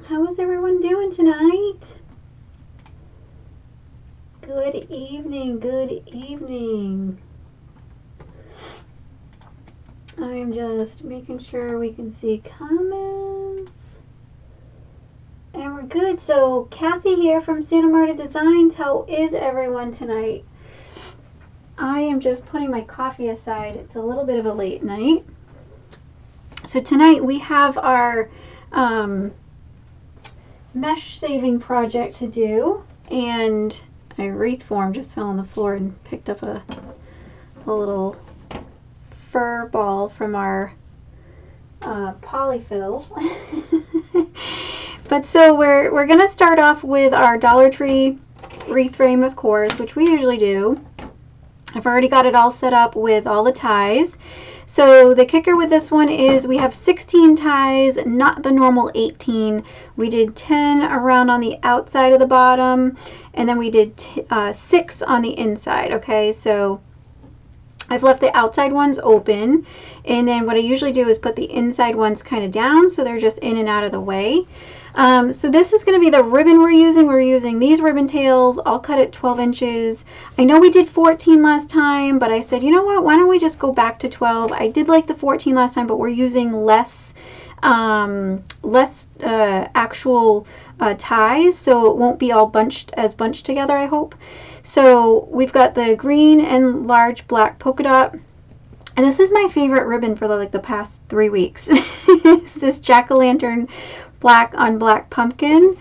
How is everyone doing tonight? Good evening, good evening. I am just making sure we can see comments. And we're good. So Kathy here from Santa Marta Designs. How is everyone tonight? I am just putting my coffee aside. It's a little bit of a late night. So tonight we have our mesh saving project to do, and my wreath form just fell on the floor and picked up a little fur ball from our polyfill. But so we're gonna start off with our Dollar Tree wreath frame, of course, which we usually do. I've already got it all set up with all the ties. So the kicker with this one is we have 16 ties, not the normal 18. We did 10 around on the outside of the bottom, and then we did 6 on the inside. Okay, so I've left the outside ones open, and then what I usually do is put the inside ones kind of down so they're just in and out of the way. So this is going to be the ribbon we're using. We're using these ribbon tails, all cut at 12 inches. I know we did 14 last time, but I said, you know what, why don't we just go back to 12? I did like the 14 last time, but we're using less actual ties, so it won't be all bunched together, I hope. So we've got the green and large black polka dot. And this is my favorite ribbon for the past 3 weeks. It's this jack-o'-lantern black on black pumpkin.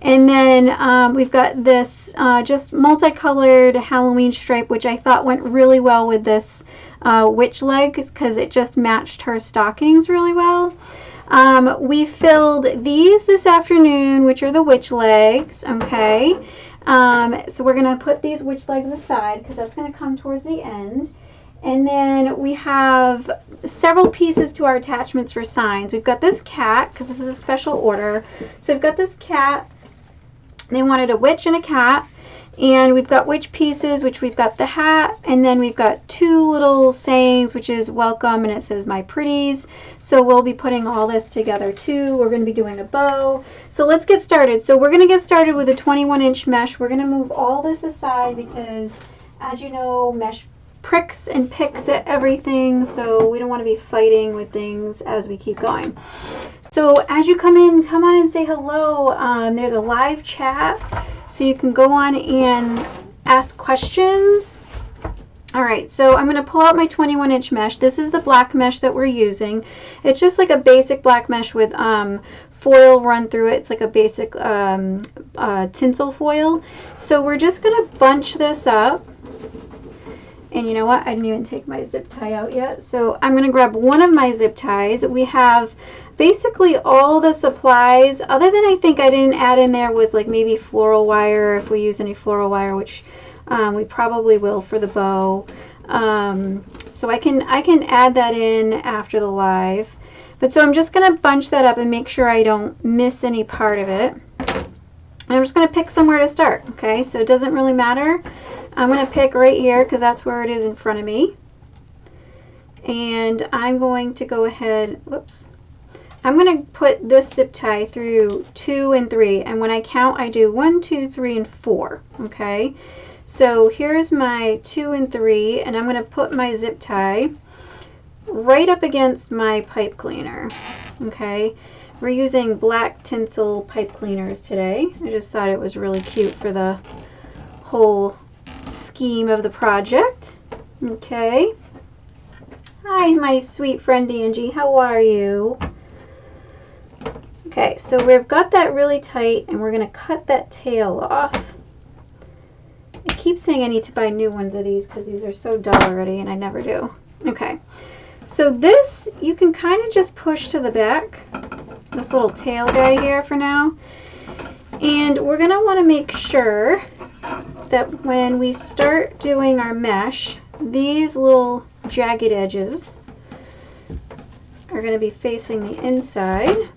And then we've got this just multicolored Halloween stripe, which I thought went really well with this witch leg because it just matched her stockings really well. We filled these this afternoon, which are the witch legs, okay? So we're going to put these witch legs aside because that's going to come towards the end. And then we have several pieces to our attachments for signs. We've got this cat, because this is a special order. So we've got this cat. They wanted a witch and a cat. And we've got witch pieces, which we've got the hat. And then we've got 2 little sayings, which is welcome, and it says my pretties. So we'll be putting all this together too. We're going to be doing a bow. So let's get started. So we're going to get started with a 21-inch mesh. We're going to move all this aside because, as you know, mesh pricks and picks at everything, so we don't want to be fighting with things as we keep going. So as you come in, come on and say hello. There's a live chat, so you can go on and ask questions. All right, so I'm going to pull out my 21-inch mesh. This is the black mesh that we're using. It's just like a basic black mesh with foil run through it. It's like a basic tinsel foil. So we're just going to bunch this up. And you know what? I didn't even take my zip tie out yet. So I'm going to grab one of my zip ties. We have basically all the supplies, other than I think I didn't add in there was like maybe floral wire, if we use any floral wire, which we probably will for the bow. So I can add that in after the live. But so I'm just going to bunch that up and make sure I don't miss any part of it. And I'm just going to pick somewhere to start. Okay, so it doesn't really matter. I'm going to pick right here because that's where it is in front of me. And I'm going to go ahead, whoops. I'm going to put this zip tie through 2 and 3. And when I count, I do 1, 2, 3, and 4. Okay. So here's my 2 and 3. And I'm going to put my zip tie right up against my pipe cleaner. Okay. We're using black tinsel pipe cleaners today. I just thought it was really cute for the whole scheme of the project. Okay. Hi, my sweet friend Angie. How are you? Okay, so we've got that really tight, and we're going to cut that tail off. I keep saying I need to buy new ones of these because these are so dull already, and I never do. Okay, so this you can kind of just push to the back, this little tail guy here for now. And we're going to want to make sure that when we start doing our mesh, these little jagged edges are going to be facing the inside.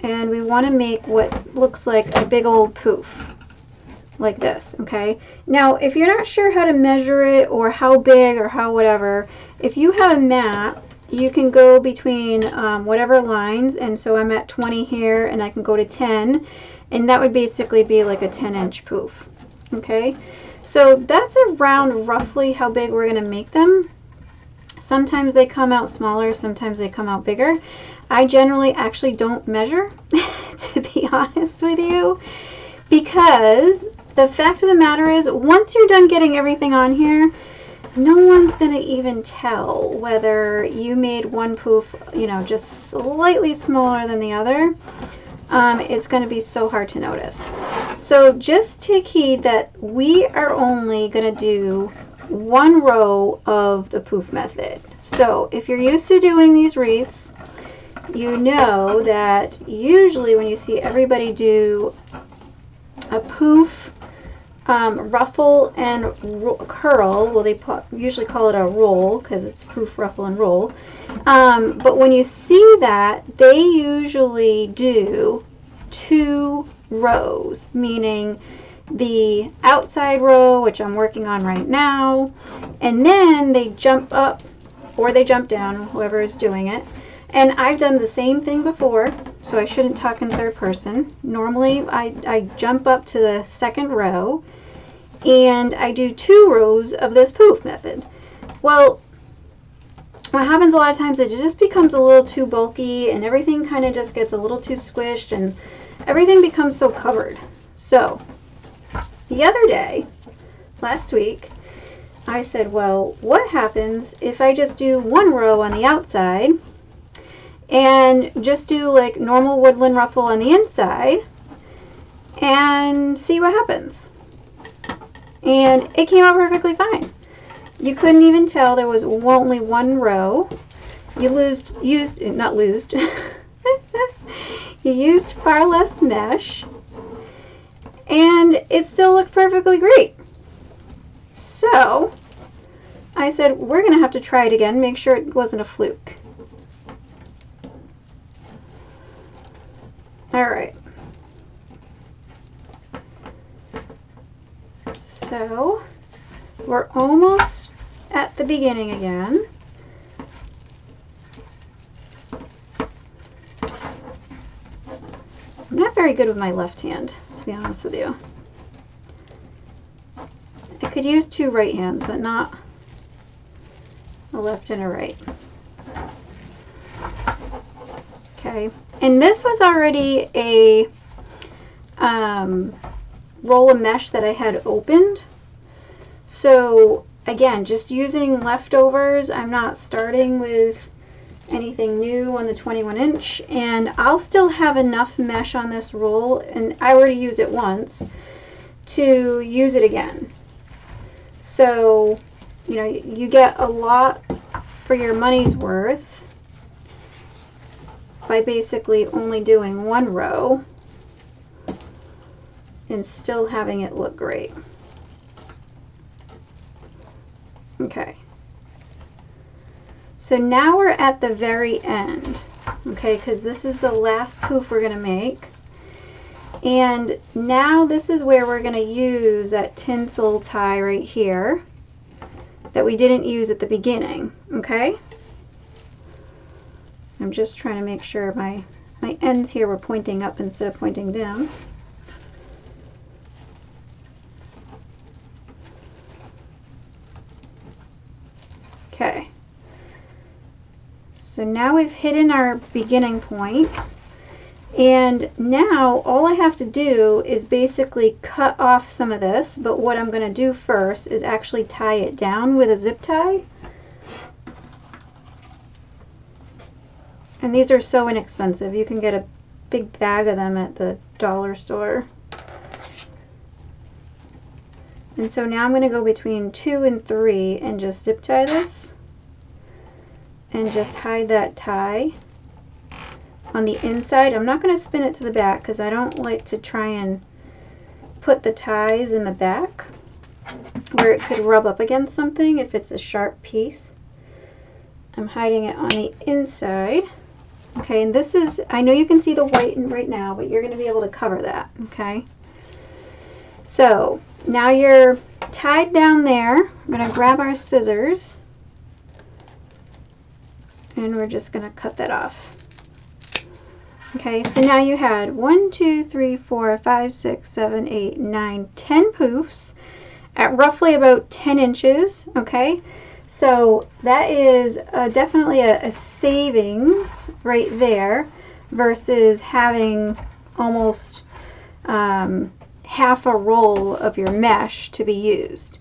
And we want to make what looks like a big old poof, like this, okay? Now, if you're not sure how to measure it or how big or how whatever, if you have a mat you can go between whatever lines, and so I'm at 20 here, and I can go to 10, and that would basically be like a 10-inch poof. Okay, so that's around roughly how big we're going to make them. Sometimes they come out smaller, sometimes they come out bigger. I generally actually don't measure, to be honest with you, because the fact of the matter is, once you're done getting everything on here, no one's going to even tell whether you made one poof, you know, just slightly smaller than the other. It's going to be so hard to notice. So just take heed that we are only going to do one row of the poof method. So if you're used to doing these wreaths, you know that usually when you see everybody do a poof, ruffle, and curl, well, they usually call it a roll because it's poof, ruffle, and roll. But when you see that, they usually do 2 rows, meaning the outside row, which I'm working on right now, and then they jump up or they jump down, whoever is doing it. And I've done the same thing before, so I shouldn't talk in third person. Normally I jump up to the second row and I do 2 rows of this poof method. Well, what happens a lot of times is it just becomes a little too bulky and everything kind of just gets a little too squished and everything becomes so covered. So the other day, last week, I said, well, what happens if I just do 1 row on the outside and just do like normal woodland ruffle on the inside and see what happens? And it came out perfectly fine. You couldn't even tell there was only 1 row. You used you used far less mesh, and it still looked perfectly great. So I said, we're going to have to try it again, make sure it wasn't a fluke. All right. So we're almost at the beginning again. I'm not very good with my left hand, to be honest with you. I could use 2 right hands, but not a left and a right. Okay, and this was already a roll of mesh that I had opened. So again, just using leftovers. I'm not starting with anything new on the 21-inch, and I'll still have enough mesh on this roll, and I already used it once, to use it again. So, you know, you get a lot for your money's worth by basically only doing 1 row and still having it look great. Okay. So now we're at the very end, okay, because this is the last poof we're going to make. And now this is where we're going to use that tinsel tie right here that we didn't use at the beginning, okay? I'm just trying to make sure my ends here were pointing up instead of pointing down. Okay. So now we've hidden our beginning point, and now all I have to do is basically cut off some of this, but what I'm going to do first is actually tie it down with a zip tie. And these are so inexpensive. You can get a big bag of them at the dollar store. And so now I'm going to go between 2 and 3 and just zip tie this. And just hide that tie on the inside. I'm not going to spin it to the back because I don't like to try and put the ties in the back where it could rub up against something if it's a sharp piece. I'm hiding it on the inside. Okay, and this is, I know you can see the white right now, but you're going to be able to cover that, okay? So now you're tied down there. I'm going to grab our scissors. and we're just going to cut that off. Okay, so now you had 1, 2, 3, 4, 5, 6, 7, 8, 9, 10 poofs at roughly about 10 inches, okay? So that is definitely a savings right there versus having almost half a roll of your mesh to be used.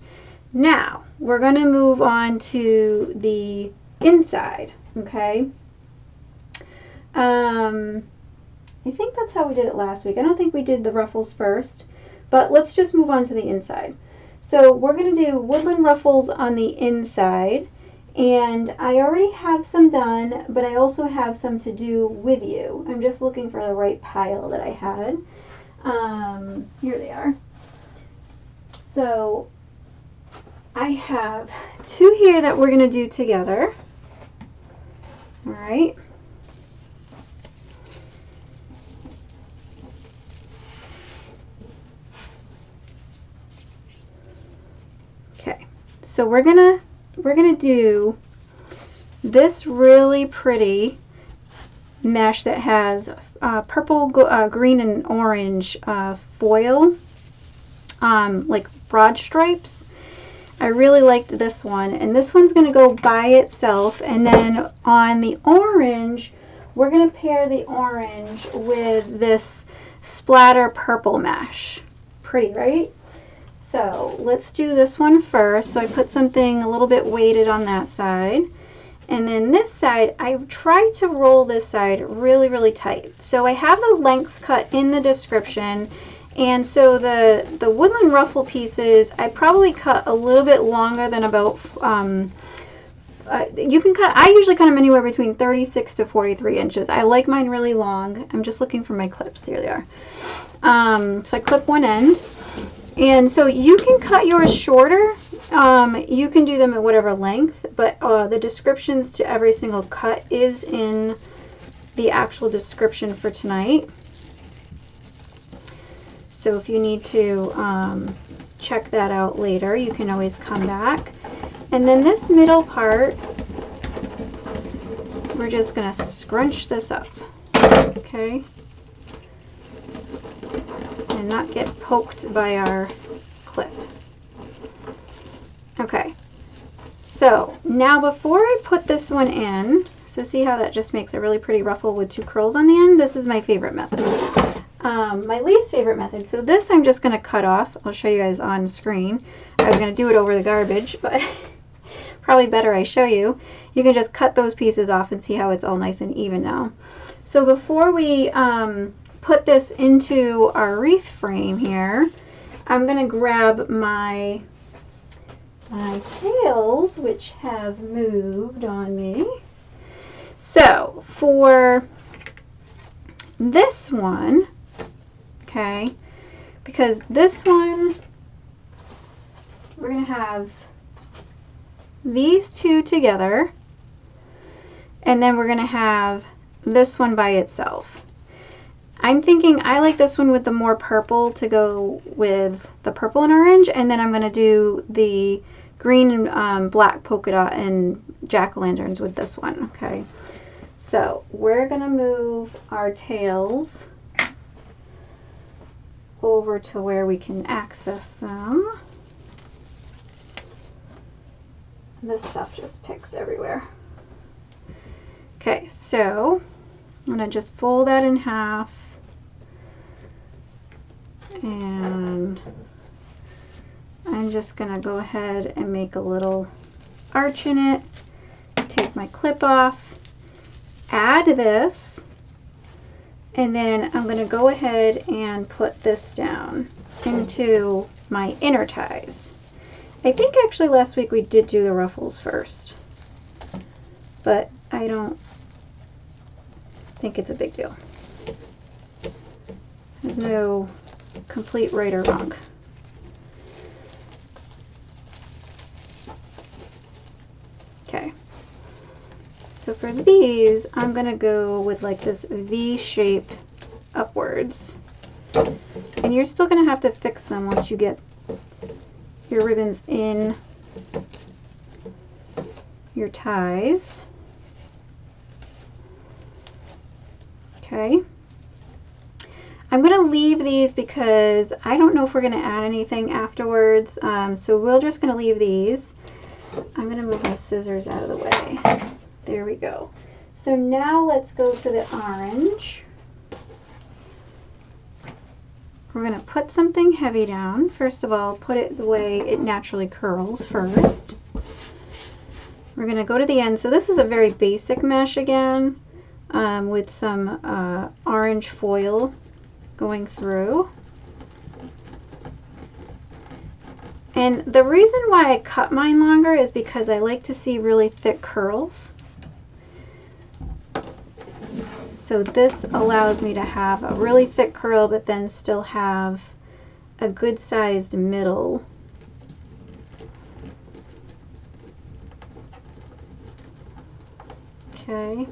Now, we're going to move on to the inside, okay? I think that's how we did it last week. I don't think we did the ruffles first, but let's just move on to the inside. So we're going to do Woodland Ruffles on the inside, and I already have some done, but I also have some to do with you. I'm just looking for the right pile that I had. Here they are. So I have 2 here that we're going to do together. All right. Okay. So we're gonna do this really pretty mesh that has purple, green, and orange foil, like broad stripes. I really liked this one, and this one's going to go by itself, and then on the orange, we're going to pair the orange with this splatter purple mesh. Pretty, right? So let's do this one first. So I put something a little bit weighted on that side. And then this side, I tried to roll this side really, really tight. So I have the lengths cut in the description. And so the Woodland Ruffle pieces, I probably cut a little bit longer than about, you can cut, I usually cut them anywhere between 36 to 43 inches. I like mine really long. I'm just looking for my clips. Here they are. So I clip one end. And so you can cut yours shorter. You can do them at whatever length, but the descriptions to every single cut is in the actual description for tonight. So if you need to check that out later, you can always come back. And then this middle part, we're just going to scrunch this up, okay? And not get poked by our clip. Okay, so now before I put this one in, so see how that just makes a really pretty ruffle with 2 curls on the end? This is my favorite method. My least favorite method, so this I'm just going to cut off. I'll show you guys on screen. I was going to do it over the garbage, but probably better I show you. You can just cut those pieces off and see how it's all nice and even now. So before we put this into our wreath frame here, I'm going to grab my tails, which have moved on me. So for this one, okay, because this one, we're going to have these 2 together, and then we're going to have this one by itself. I'm thinking I like this one with the more purple to go with the purple and orange, and then I'm going to do the green and black polka dot and jack-o'-lanterns with this one, okay? So we're going to move our tails over to where we can access them. This stuff just picks everywhere. Okay, so I'm going to just fold that in half, and I'm just going to go ahead and make a little arch in it, take my clip off, add this, and then I'm going to go ahead and put this down into my inner ties. I think actually last week we did do the ruffles first, but I don't think it's a big deal. There's no complete right or wrong. Okay, so for these, I'm going to go with like this V shape upwards. And you're still going to have to fix them once you get your ribbons in your ties. Okay. I'm going to leave these because I don't know if we're going to add anything afterwards. So we're just going to leave these. I'm going to move my scissors out of the way. There we go. So now let's go to the orange. We're going to put something heavy down. First of all, put it the way it naturally curls first. We're going to go to the end. So this is a very basic mesh again, with some orange foil going through. And the reason why I cut mine longer is because I like to see really thick curls. So this allows me to have a really thick curl, but then still have a good sized middle. Okay.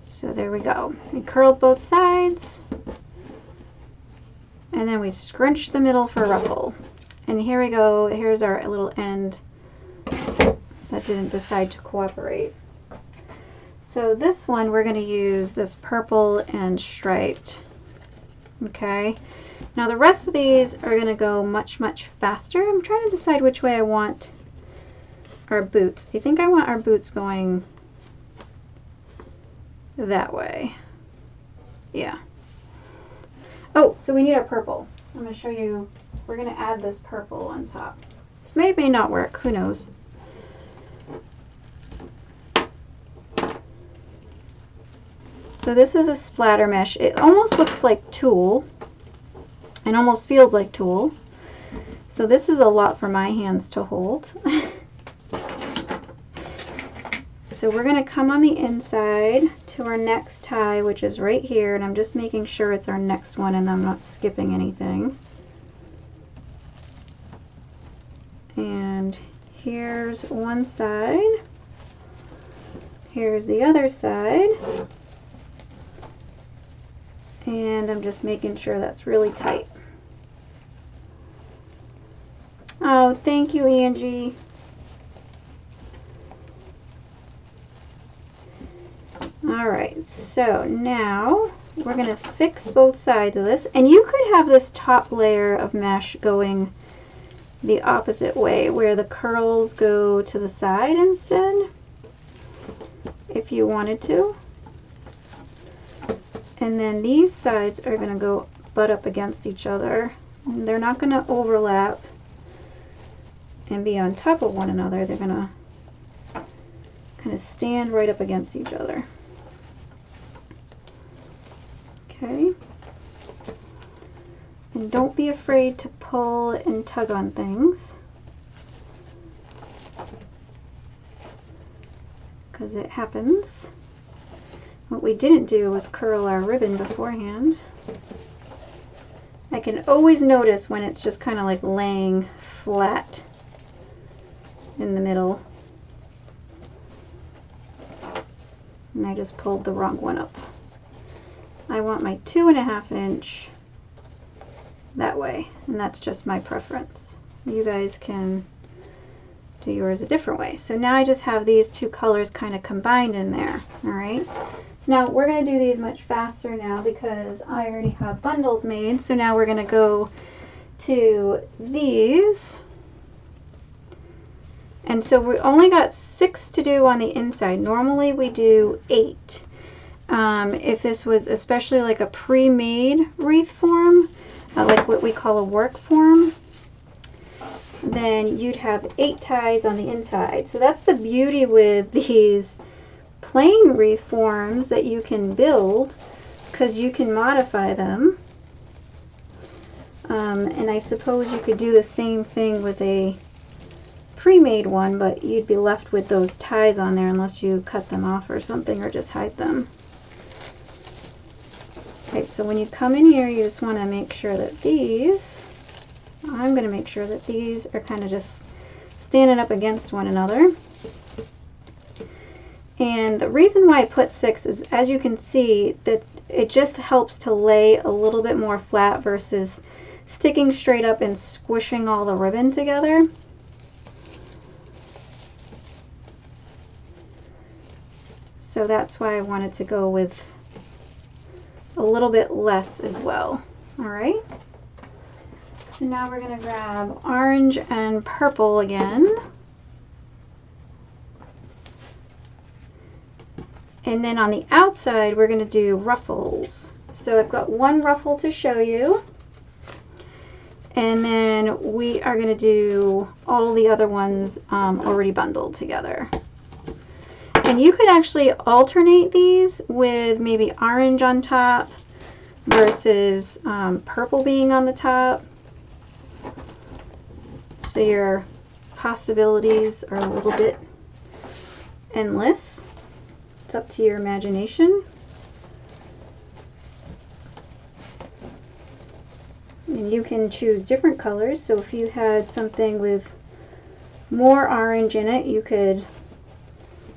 So there we go. We curled both sides. And then we scrunch the middle for a ruffle. And here we go. Here's our little end that didn't decide to cooperate. So this one we're going to use this purple and striped. Okay. Now the rest of these are going to go much, much faster. I'm trying to decide which way I want our boots. I think I want our boots going that way. Yeah. Oh, so we need our purple. I'm going to show you. We're going to add this purple on top. This may not work. Who knows? So this is a splatter mesh. It almost looks like tulle and almost feels like tulle. So this is a lot for my hands to hold. So we're going to come on the inside to our next tie, which is right here, and I'm just making sure it's our next one and I'm not skipping anything. And here's one side. Here's the other side. And I'm just making sure that's really tight. Oh, thank you, Angie. Alright, so now we're going to fix both sides of this. And you could have this top layer of mesh going the opposite way, where the curls go to the side instead, if you wanted to. And then these sides are going to go butt up against each other. And they're not going to overlap and be on top of one another. They're going to kind of stand right up against each other. Okay. And don't be afraid to pull and tug on things, because it happens. What we didn't do was curl our ribbon beforehand. I can always notice when it's just kind of like laying flat in the middle. And I just pulled the wrong one up. I want my 2.5 inch that way, and that's just my preference. You guys can do yours a different way. So now I just have these two colors kind of combined in there. All right. So now we're going to do these much faster now because I already have bundles made. So now we're going to go to these. And so we only got 6 to do on the inside. Normally we do 8. If this was especially like a pre-made wreath form, like what we call a work form, then you'd have 8 ties on the inside. So that's the beauty with these plain wreath forms that you can build, because you can modify them. And I suppose you could do the same thing with a pre-made one, but you'd be left with those ties on there unless you cut them off or something, or just hide them. Okay, so when you come in here, you just want to make sure that these, I'm going to make sure that these are kind of just standing up against one another. And the reason why I put 6 is, as you can see, that it just helps to lay a little bit more flat versus sticking straight up and squishing all the ribbon together. So that's why I wanted to go with a little bit less as well. All right. So now we're going to grab orange and purple again. And then on the outside, we're going to do ruffles. So I've got one ruffle to show you. And then we are going to do all the other ones already bundled together. And you could actually alternate these with maybe orange on top versus purple being on the top. So your possibilities are a little bit endless. It's up to your imagination. And you can choose different colors. So if you had something with more orange in it, you could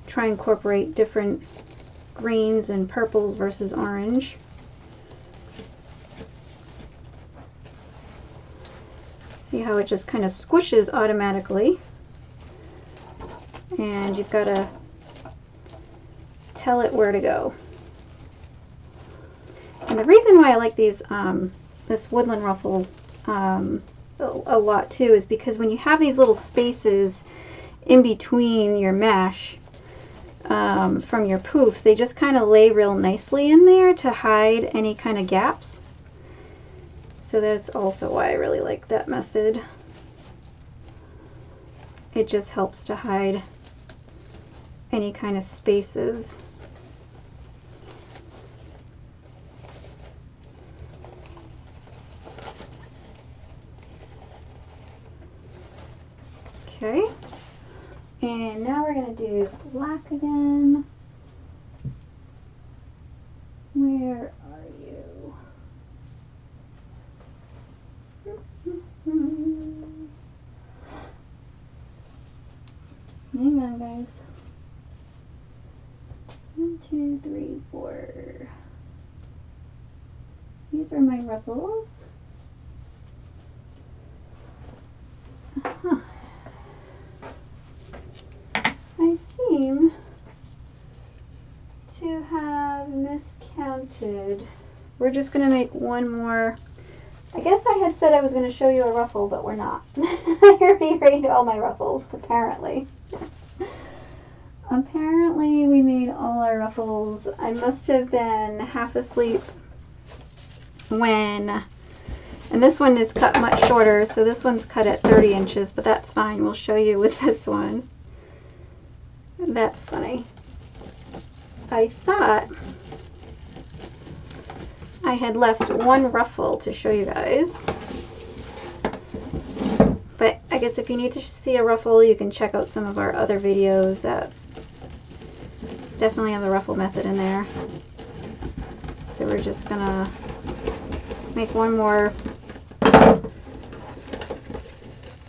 try and incorporate different greens and purples versus orange. See how it just kind of squishes automatically. And you've got to tell it where to go. And the reason why I like these, this Woodland Ruffle a lot too, is because when you have these little spaces in between your mesh from your poofs, they just kind of lay real nicely in there to hide any kind of gaps. So that's also why I really like that method. It just helps to hide any kind of spaces. Okay, and now we're going to do black again. Where are you? Hang on, guys. 1, 2, 3, 4. These are my ruffles. I seem to have miscounted. We're just going to make one more. I guess I had said I was going to show you a ruffle, but we're not. I already made all my ruffles, apparently. Apparently we made all our ruffles. I must have been half asleep when, and this one is cut much shorter, so this one's cut at 30 inches, but that's fine. We'll show you with this one. That's funny. I thought I had left one ruffle to show you guys. But I guess if you need to see a ruffle, you can check out some of our other videos that definitely have the ruffle method in there. So we're just gonna make one more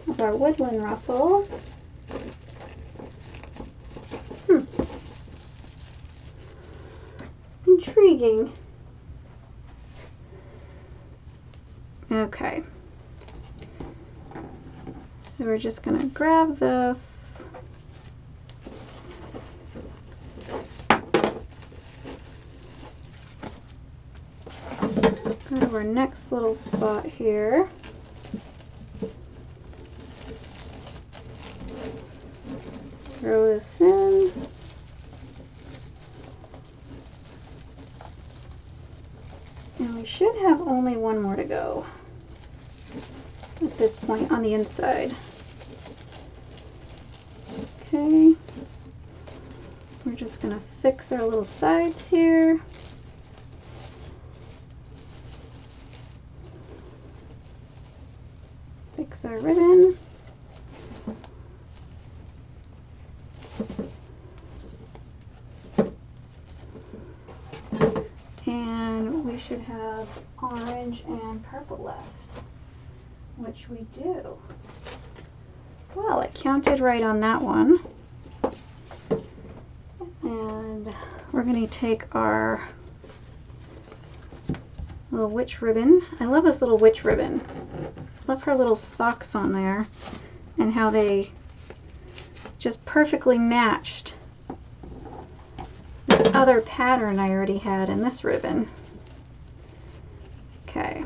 of our Woodland Ruffle. Intriguing. Okay. So we're just going to grab this. Go to our next little spot here. Throw this in. And we should have only one more to go at this point on the inside. Okay. We're just going to fix our little sides here. Fix our ribbon. And we should have orange and purple left, which we do. Well, it counted right on that one. And we're going to take our Little witch ribbon. I love this little witch ribbon. Love her little socks on there and how they just perfectly matched this other pattern I already had in this ribbon. Okay.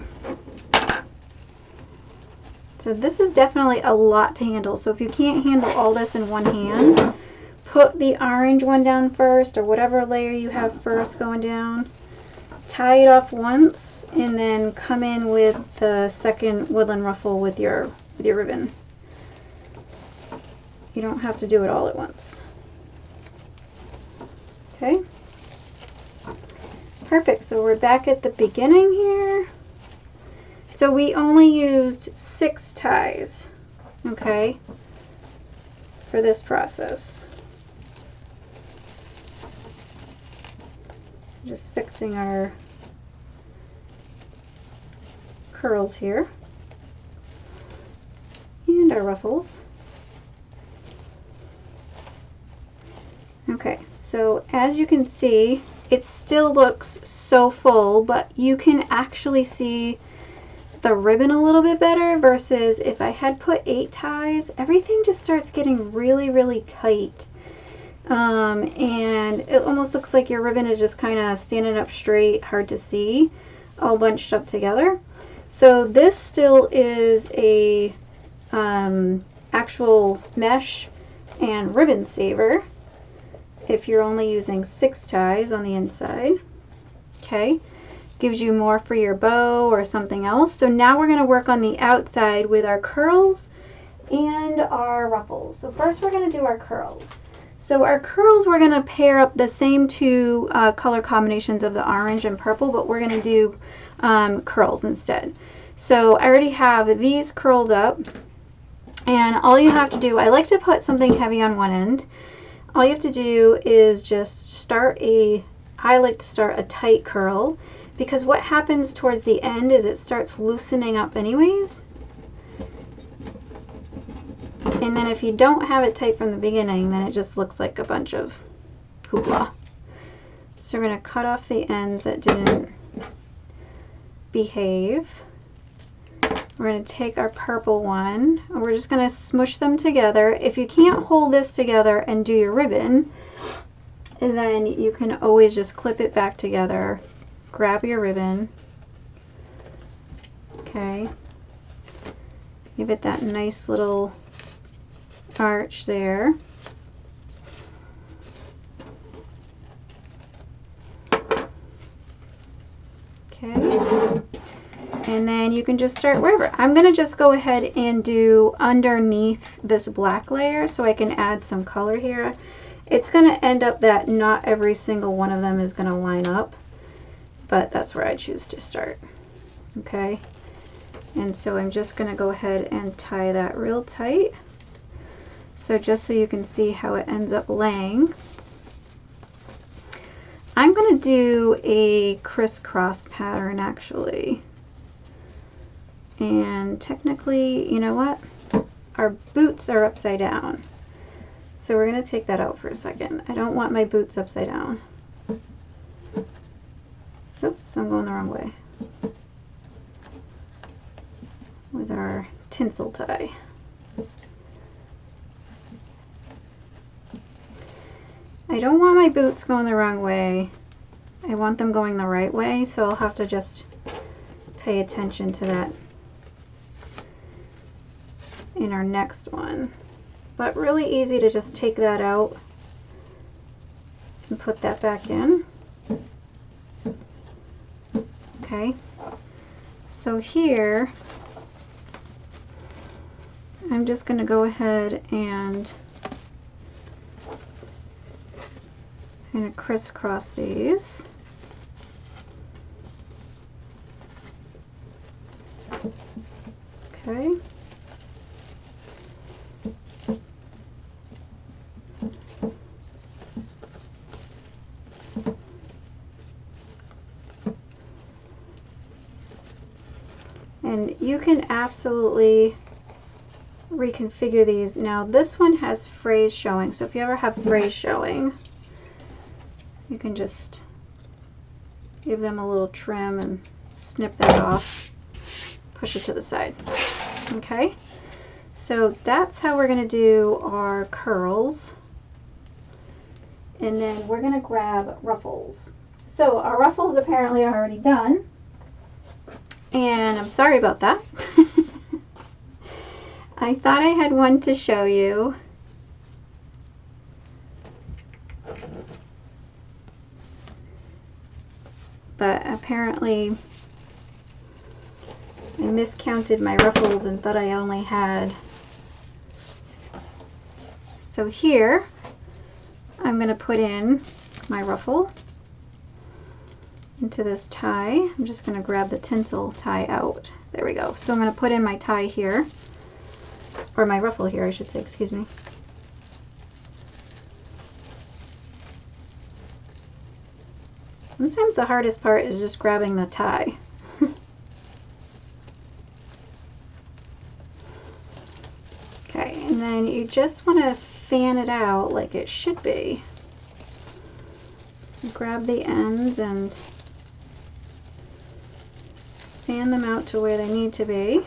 So this is definitely a lot to handle. So if you can't handle all this in one hand, put the orange one down first or whatever layer you have first going down. Tie it off once and then come in with the second woodland ruffle with your ribbon. You don't have to do it all at once. Okay. Perfect. So we're back at the beginning here. So we only used 6 ties, okay, for this process. Just fixing our curls here and our ruffles. Okay, so as you can see, it still looks so full, but you can actually see the ribbon a little bit better versus if I had put 8 ties, everything just starts getting really, really tight. And it almost looks like your ribbon is just kind of standing up straight, hard to see, all bunched up together. So this still is a actual mesh and ribbon saver if you're only using 6 ties on the inside. Okay, gives you more for your bow or something else. So now we're going to work on the outside with our curls and our ruffles. So first we're going to do our curls. So our curls, we're going to pair up the same 2 color combinations of the orange and purple, but we're going to do curls instead. So I already have these curled up, and all you have to do, I like to put something heavy on one end. All you have to do is just start I like to start a tight curl, because what happens towards the end is it starts loosening up anyways. And then if you don't have it tight from the beginning, then it just looks like a bunch of hoopla. So we're going to cut off the ends that didn't behave. We're going to take our purple one, and we're just going to smush them together. If you can't hold this together and do your ribbon, and then you can always just clip it back together, grab your ribbon, okay, give it that nice little arch there. Okay, and then you can just start wherever. I'm going to just go ahead and do underneath this black layer so I can add some color here. It's going to end up that not every single one of them is going to line up, but that's where I choose to start. Okay, and so I'm just going to go ahead and tie that real tight. So just so you can see how it ends up laying, I'm going to do a crisscross pattern actually. And technically, you know what? Our boots are upside down. So we're going to take that out for a second. I don't want my boots upside down. Oops, I'm going the wrong way. With our tinsel tie. I don't want my boots going the wrong way. I want them going the right way, so I'll have to just pay attention to that in our next one. But really easy to just take that out and put that back in. Okay, so here I'm just going to go ahead and kind of crisscross these. Okay. And you can absolutely reconfigure these. Now this one has frays showing, so if you ever have frays showing, you can just give them a little trim and snip that off, push it to the side. Okay, so that's how we're going to do our curls. And then we're going to grab ruffles. So our ruffles apparently are already done. And I'm sorry about that. I thought I had one to show you. But apparently I miscounted my ruffles and thought I only had. So here I'm going to put in my ruffle into this tie. I'm just going to grab the tinsel tie out. There we go. So I'm going to put in my tie here, or my ruffle here I should say, excuse me. Sometimes the hardest part is just grabbing the tie. Okay, and then you just want to fan it out like it should be. So grab the ends and fan them out to where they need to be.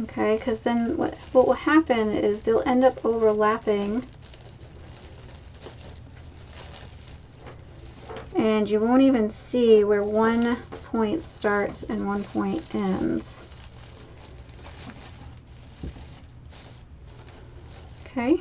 Okay, because then what will happen is they'll end up overlapping and you won't even see where one point starts and one point ends. Okay.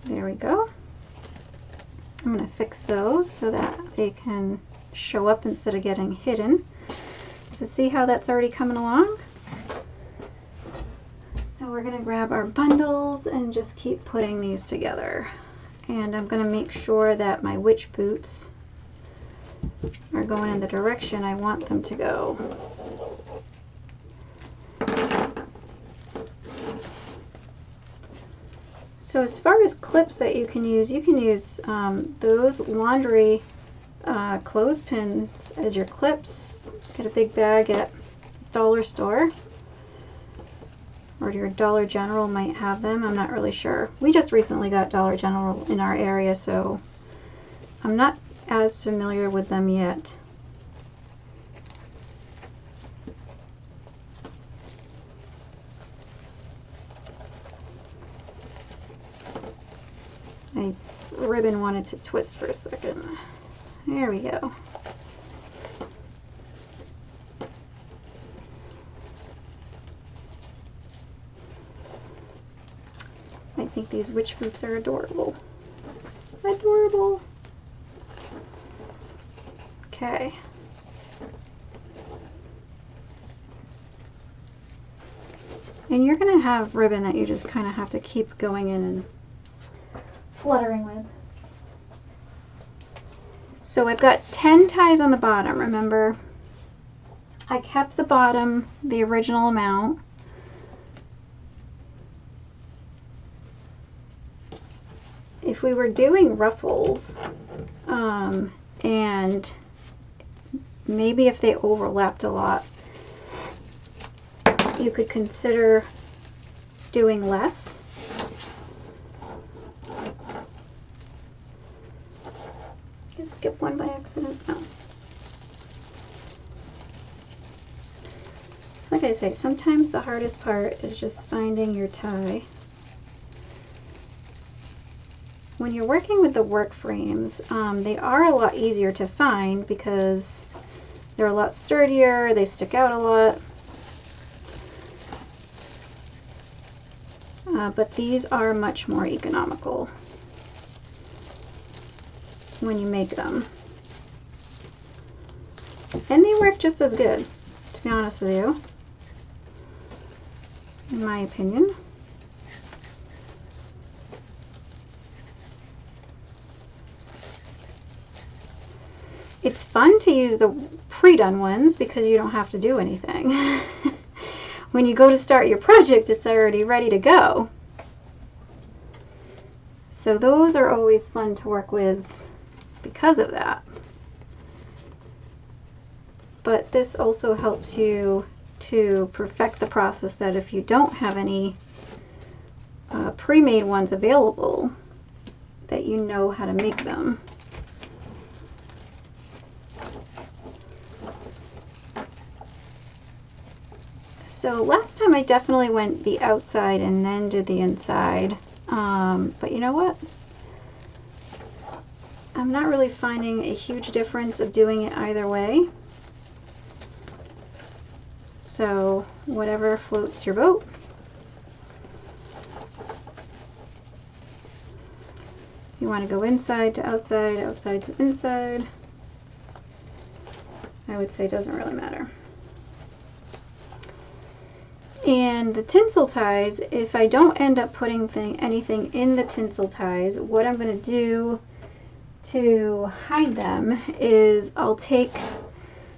There we go. I'm going to fix those so that they can show up instead of getting hidden. So see how that's already coming along? So we're going to grab our bundles and just keep putting these together. And I'm going to make sure that my witch boots are going in the direction I want them to go. So as far as clips that you can use those laundry clothespins as your clips. Get a big bag at dollar store, or your Dollar General might have them. I'm not really sure. We just recently got Dollar General in our area, so I'm not as familiar with them yet. My ribbon wanted to twist for a second. There we go. I think these witch boots are adorable. Adorable. Okay. And you're going to have ribbon that you just kind of have to keep going in and fluttering with. So I've got 10 ties on the bottom, remember? I kept the bottom the original amount. If we were doing ruffles, and maybe if they overlapped a lot, you could consider doing less. I skipped one by accident. No. So like I say, sometimes the hardest part is just finding your tie. When you're working with the work frames, they are a lot easier to find because they're a lot sturdier, they stick out a lot. But these are much more economical when you make them. And they work just as good, to be honest with you, in my opinion. It's fun to use the pre-done ones because you don't have to do anything. When you go to start your project, it's already ready to go. So those are always fun to work with because of that. but this also helps you to perfect the process, that if you don't have any pre-made ones available, that you know how to make them. So last time I definitely went the outside and then did the inside, but you know what? I'm not really finding a huge difference of doing it either way. So whatever floats your boat. You want to go inside to outside, outside to inside. I would say it doesn't really matter. And the tinsel ties, if I don't end up putting anything in the tinsel ties, what I'm going to do to hide them is I'll take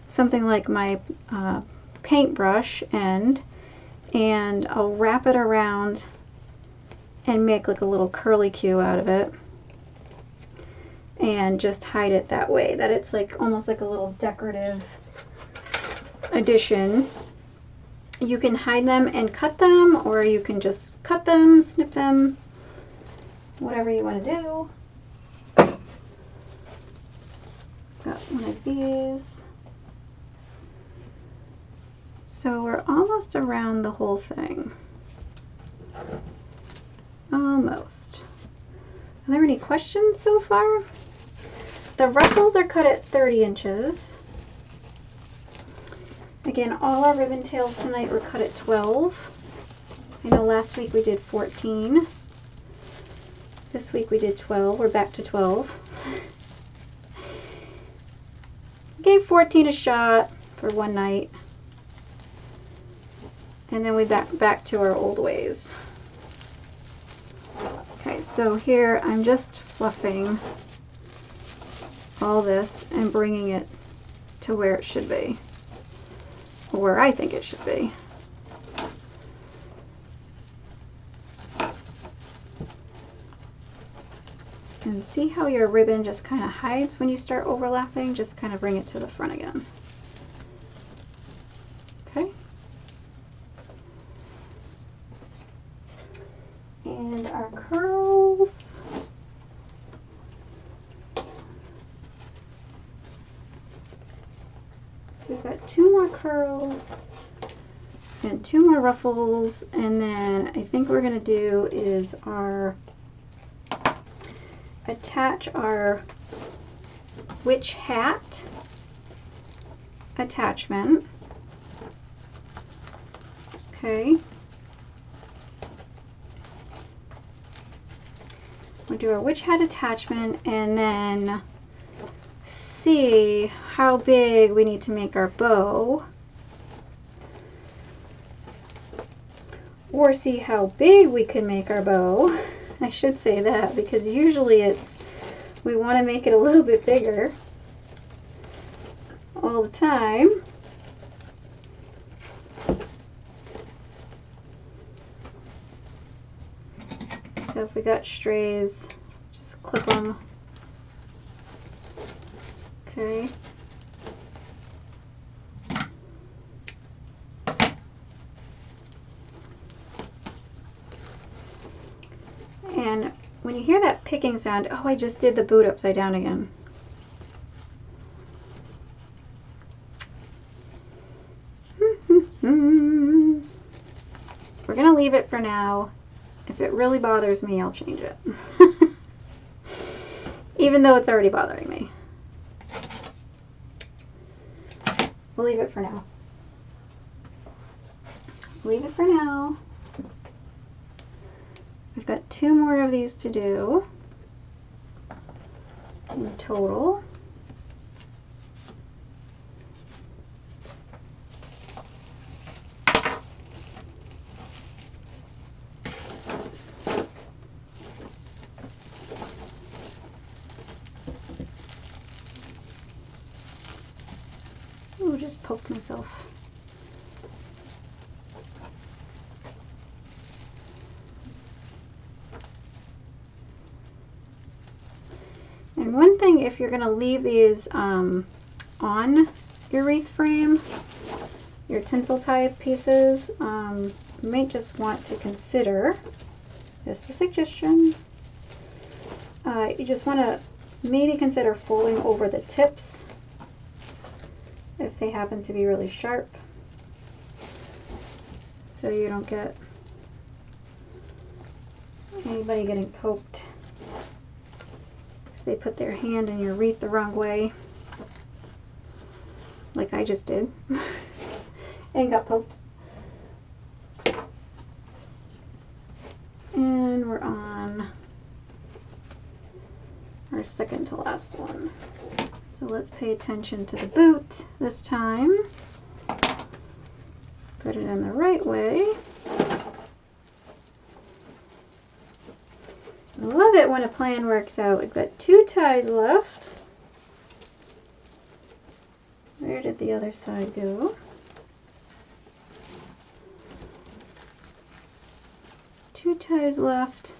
something like my paintbrush end, and I'll wrap it around and make like a little curly Q out of it, and just hide it that way, that it's like almost like a little decorative addition. You can hide them and cut them, or you can just cut them, snip them, whatever you want to do. Got one of these. So we're almost around the whole thing. Almost. Are there any questions so far? The ruffles are cut at 30 inches. Again, all our ribbon tails tonight were cut at 12. I know last week we did 14. This week we did 12. We're back to 12. Gave 14 a shot for one night. And then we back to our old ways. Okay, so here I'm just fluffing all this and bringing it to where it should be, or where I think it should be. And see how your ribbon just kind of hides when you start overlapping? Just kind of bring it to the front again. Okay. And our curls. So we've got 2 more curls and 2 more ruffles, and then I think what we're going to do is attach our witch hat attachment. Okay. We'll do our witch hat attachment and then see how big we need to make our bow, or see how big we can make our bow. I should say that, because usually we want to make it a little bit bigger all the time. So if we got strays, just clip them. Okay. And when you hear that picking sound, oh, I just did the boot upside down again. We're going to leave it for now. If it really bothers me, I'll change it. Even though it's already bothering me. We'll leave it for now. Leave it for now. We've got 2 more of these to do in total. Ooh, just poked myself. And one thing, if you're going to leave these on, your wreath frame, your tinsel tie pieces, you might just want to consider, just a suggestion, you just want to maybe consider folding over the tips if they happen to be really sharp, so you don't get anybody getting poked if they put their hand in your wreath the wrong way, like I just did and got poked. And we're on our second to last one. So let's pay attention to the boot this time. Put it in the right way. I love it when a plan works out. We've got 2 ties left. Where did the other side go? 2 ties left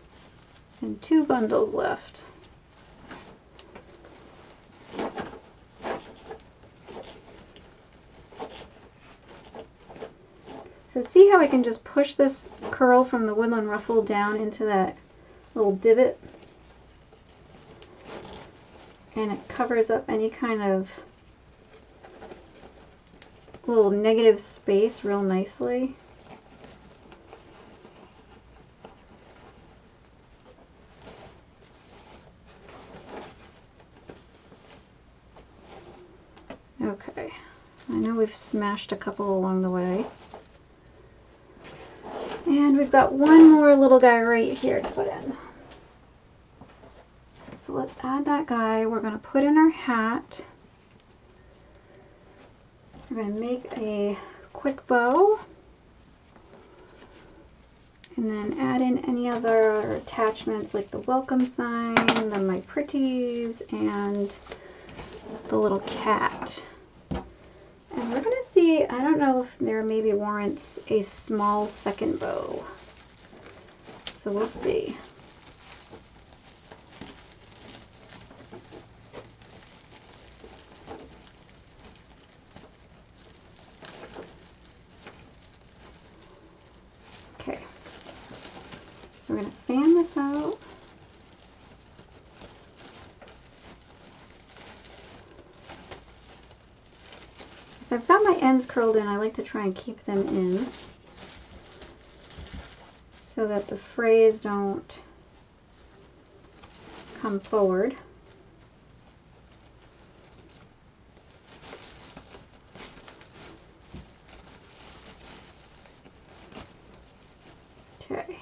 and 2 bundles left. So see how I can just push this curl from the Woodland Ruffle down into that little divot, and it covers up any kind of little negative space real nicely. Okay, I know we've smashed a couple along the way. And we've got one more little guy right here to put in. So let's add that guy. We're going to put in our hat. We're going to make a quick bow. And then add in any other attachments like the welcome sign, the My Pretties, and the little cat. And we're going to see, I don't know if there maybe warrants a small second bow. So we'll see. Okay. So we're going to fan this out. I've got my ends curled in. I like to try and keep them in so that the frays don't come forward. Okay.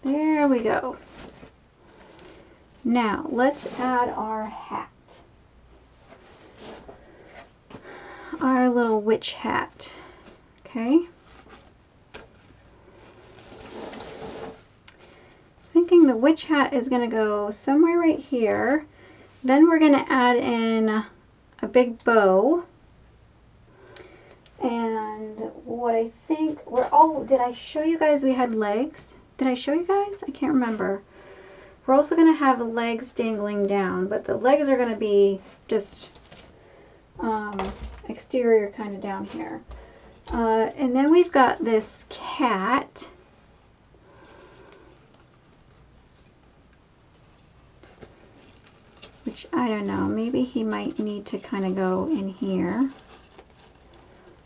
There we go. Now, let's add our hat. Our little witch hat. Okay. Thinking the witch hat is going to go somewhere right here. Then we're going to add in a big bow. And what I think did I show you guys we had legs? Did I show you guys? I can't remember. We're also going to have the legs dangling down, but the legs are going to be just exterior kind of down here. And then we've got this cat. Which, I don't know, maybe he might need to kind of go in here. I'm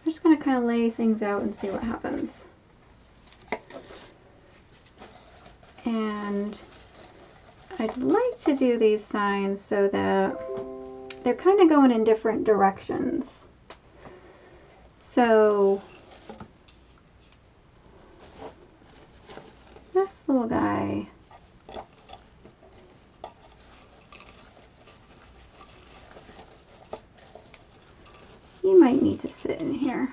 just going to kind of lay things out and see what happens. And I'd like to do these signs so that they're kind of going in different directions. So this little guy, he might need to sit in here.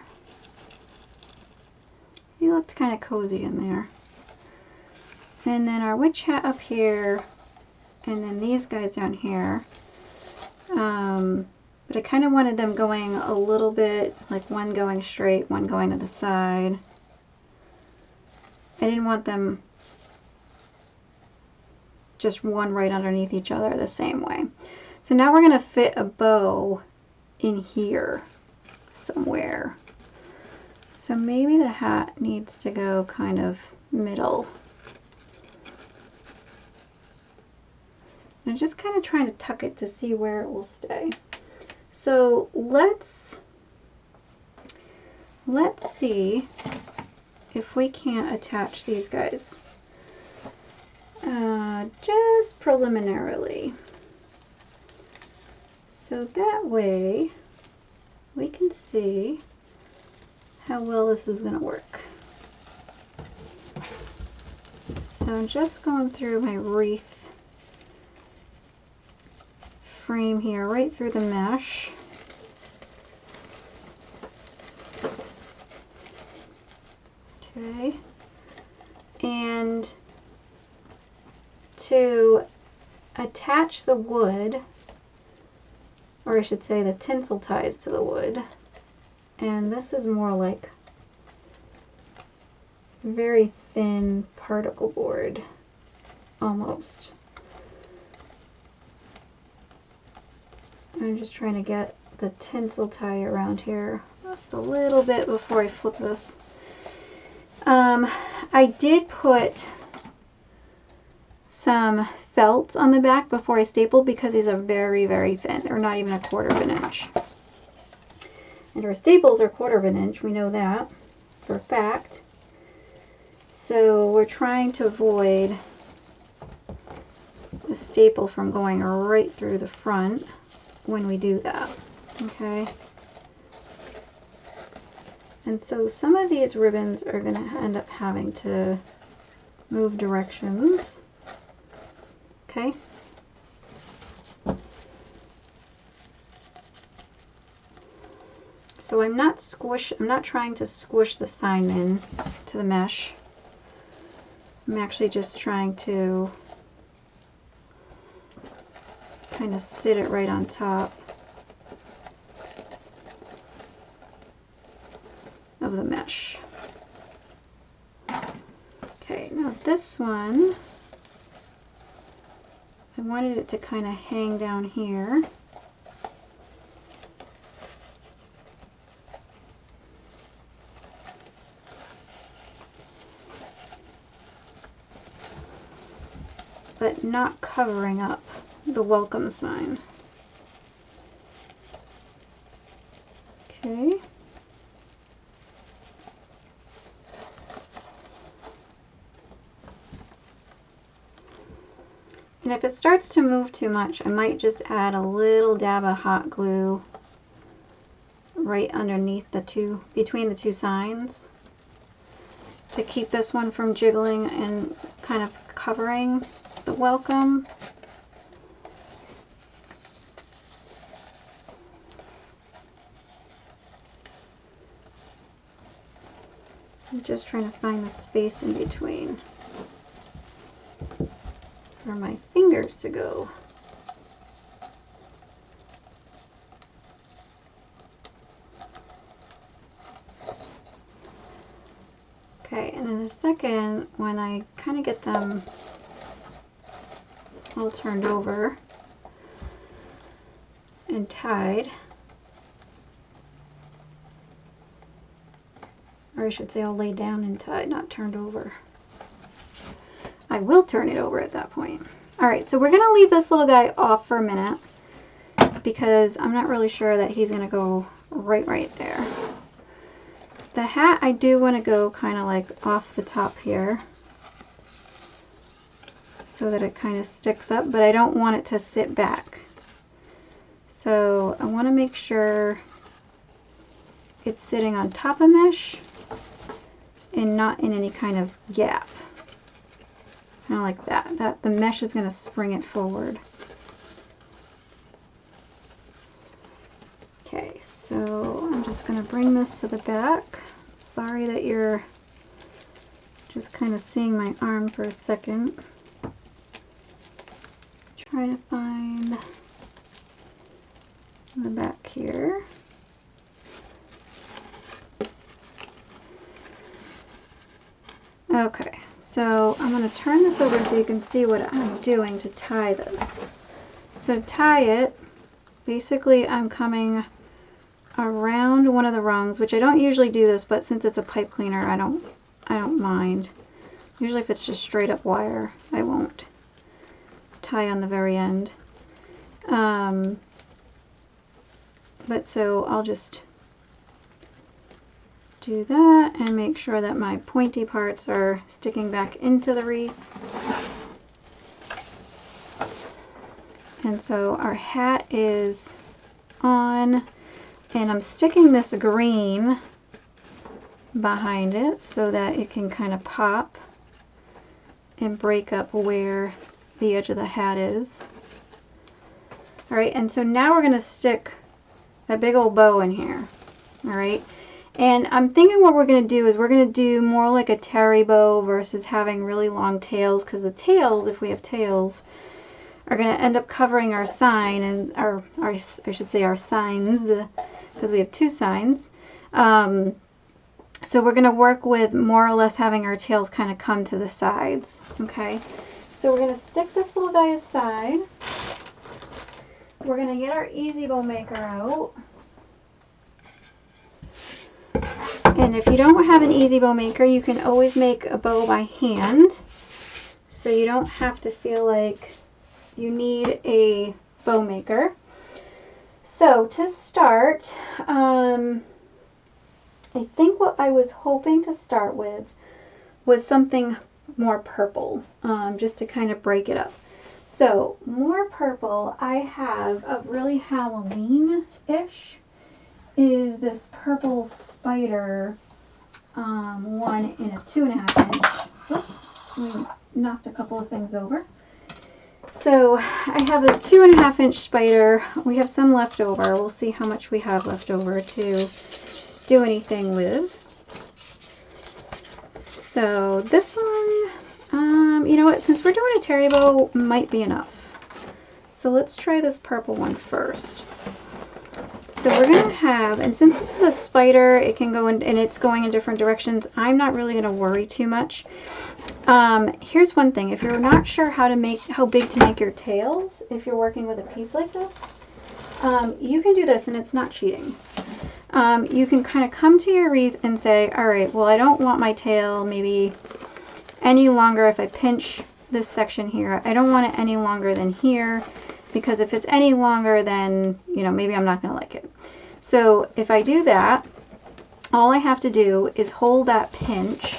He looked kind of cozy in there. And then our witch hat up here, and then these guys down here. But I kind of wanted them going a little bit, like one going straight, one going to the side. I didn't want them just one right underneath each other the same way. So now we're going to fit a bow in here somewhere. So maybe the hat needs to go kind of middle. I'm just kind of trying to tuck it to see where it will stay. So let's see if we can't attach these guys just preliminarily. So that way we can see how well this is going to work. So I'm just going through my wreath frame here, right through the mesh. Okay. And to attach the wood, or I should say the tinsel ties to the wood, and this is more like very thin particle board, almost. I'm just trying to get the tinsel tie around here just a little bit before I flip this. I did put some felt on the back before I stapled because these are very, very thin. They're not even 1/4 of an inch. And our staples are 1/4 of an inch. We know that for a fact. So we're trying to avoid the staple from going right through the front when we do that. Okay. And so some of these ribbons are going to end up having to move directions. Okay. So I'm not trying to squish the sign in to the mesh. I'm actually just trying to kind of sit it right on top of the mesh. Okay, now this one, I wanted it to kind of hang down here. But not covering up the welcome sign. Okay. And if it starts to move too much, I might just add a little dab of hot glue right underneath the two, between the two signs, to keep this one from jiggling and kind of covering the welcome. I'm just trying to find the space in between for my fingers to go. Okay, and in a second, when I kind of get them all turned over and tied, or I should say all laid down and tied, not turned over. I will turn it over at that point. Alright, so we're going to leave this little guy off for a minute because I'm not really sure that he's going to go right there. The hat, I do want to go kind of like off the top here so that it kind of sticks up, but I don't want it to sit back. So I want to make sure it's sitting on top of mesh and not in any kind of gap. Kind of like that. The mesh is going to spring it forward. Okay, so I'm just going to bring this to the back. Sorry that you're just kind of seeing my arm for a second. Trying to find the back here. Okay, So I'm going to turn this over so you can see what I'm doing to tie this. So to tie it, basically I'm coming around one of the rungs, which I don't usually do this, but since it's a pipe cleaner, I don't mind. Usually if it's just straight up wire, I won't tie on the very end. But so I'll just do that and make sure that my pointy parts are sticking back into the wreath. And so our hat is on, and I'm sticking this green behind it so that it can kind of pop and break up where the edge of the hat is. Alright, and so now we're going to stick a big old bow in here. Alright, and I'm thinking what we're going to do is we're going to do more like a terry bow versus having really long tails, because the tails, if we have tails, are going to end up covering our sign, and our I should say our signs, because we have two signs. So we're going to work with more or less having our tails kind of come to the sides. Okay, so we're going to stick this little guy aside. We're going to get our easy bow maker out. And if you don't have an easy bow maker, you can always make a bow by hand, so you don't have to feel like you need a bow maker. So to start, I think what I was hoping to start with was something more purple, just to kind of break it up. So more purple, I have a really Halloween-ish, is this purple spider one in a 2.5 inch. Whoops, we knocked a couple of things over. So I have this 2.5 inch spider. We have some left over. We'll see how much we have left over to do anything with. So this one, you know what, since we're doing a terry bow, might be enough. So let's try this purple one first. So we're going to have, and since this is a spider, it can go in, and it's going in different directions, I'm not really going to worry too much. Here's one thing. If you're not sure how big to make your tails, if you're working with a piece like this, you can do this, and it's not cheating. You can kind of come to your wreath and say, all right, well, I don't want my tail maybe any longer. If I pinch this section here, I don't want it any longer than here, because if it's any longer, then, you know, maybe I'm not going to like it. So if I do that, all I have to do is hold that pinch,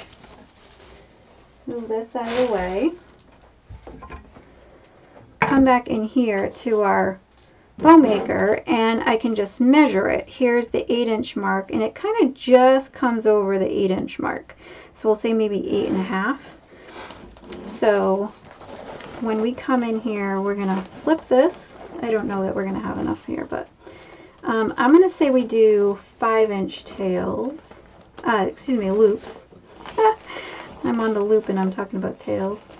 move this out of the way, come back in here to our bow maker, and I can just measure it. Here's the 8-inch mark, and it kind of just comes over the 8-inch mark. So we'll say maybe 8.5. So when we come in here, we're going to flip this. I don't know that we're going to have enough here, but I'm going to say we do 5-inch tails. Excuse me, loops. I'm on the loop and I'm talking about tails.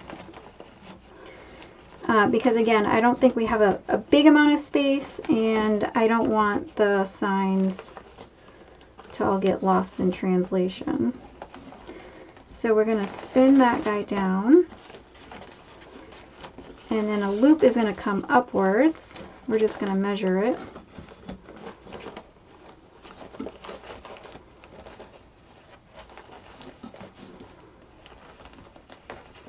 Because again, I don't think we have a big amount of space, and I don't want the signs to all get lost in translation. So we're going to spin that guy down, and then a loop is going to come upwards. We're just going to measure it.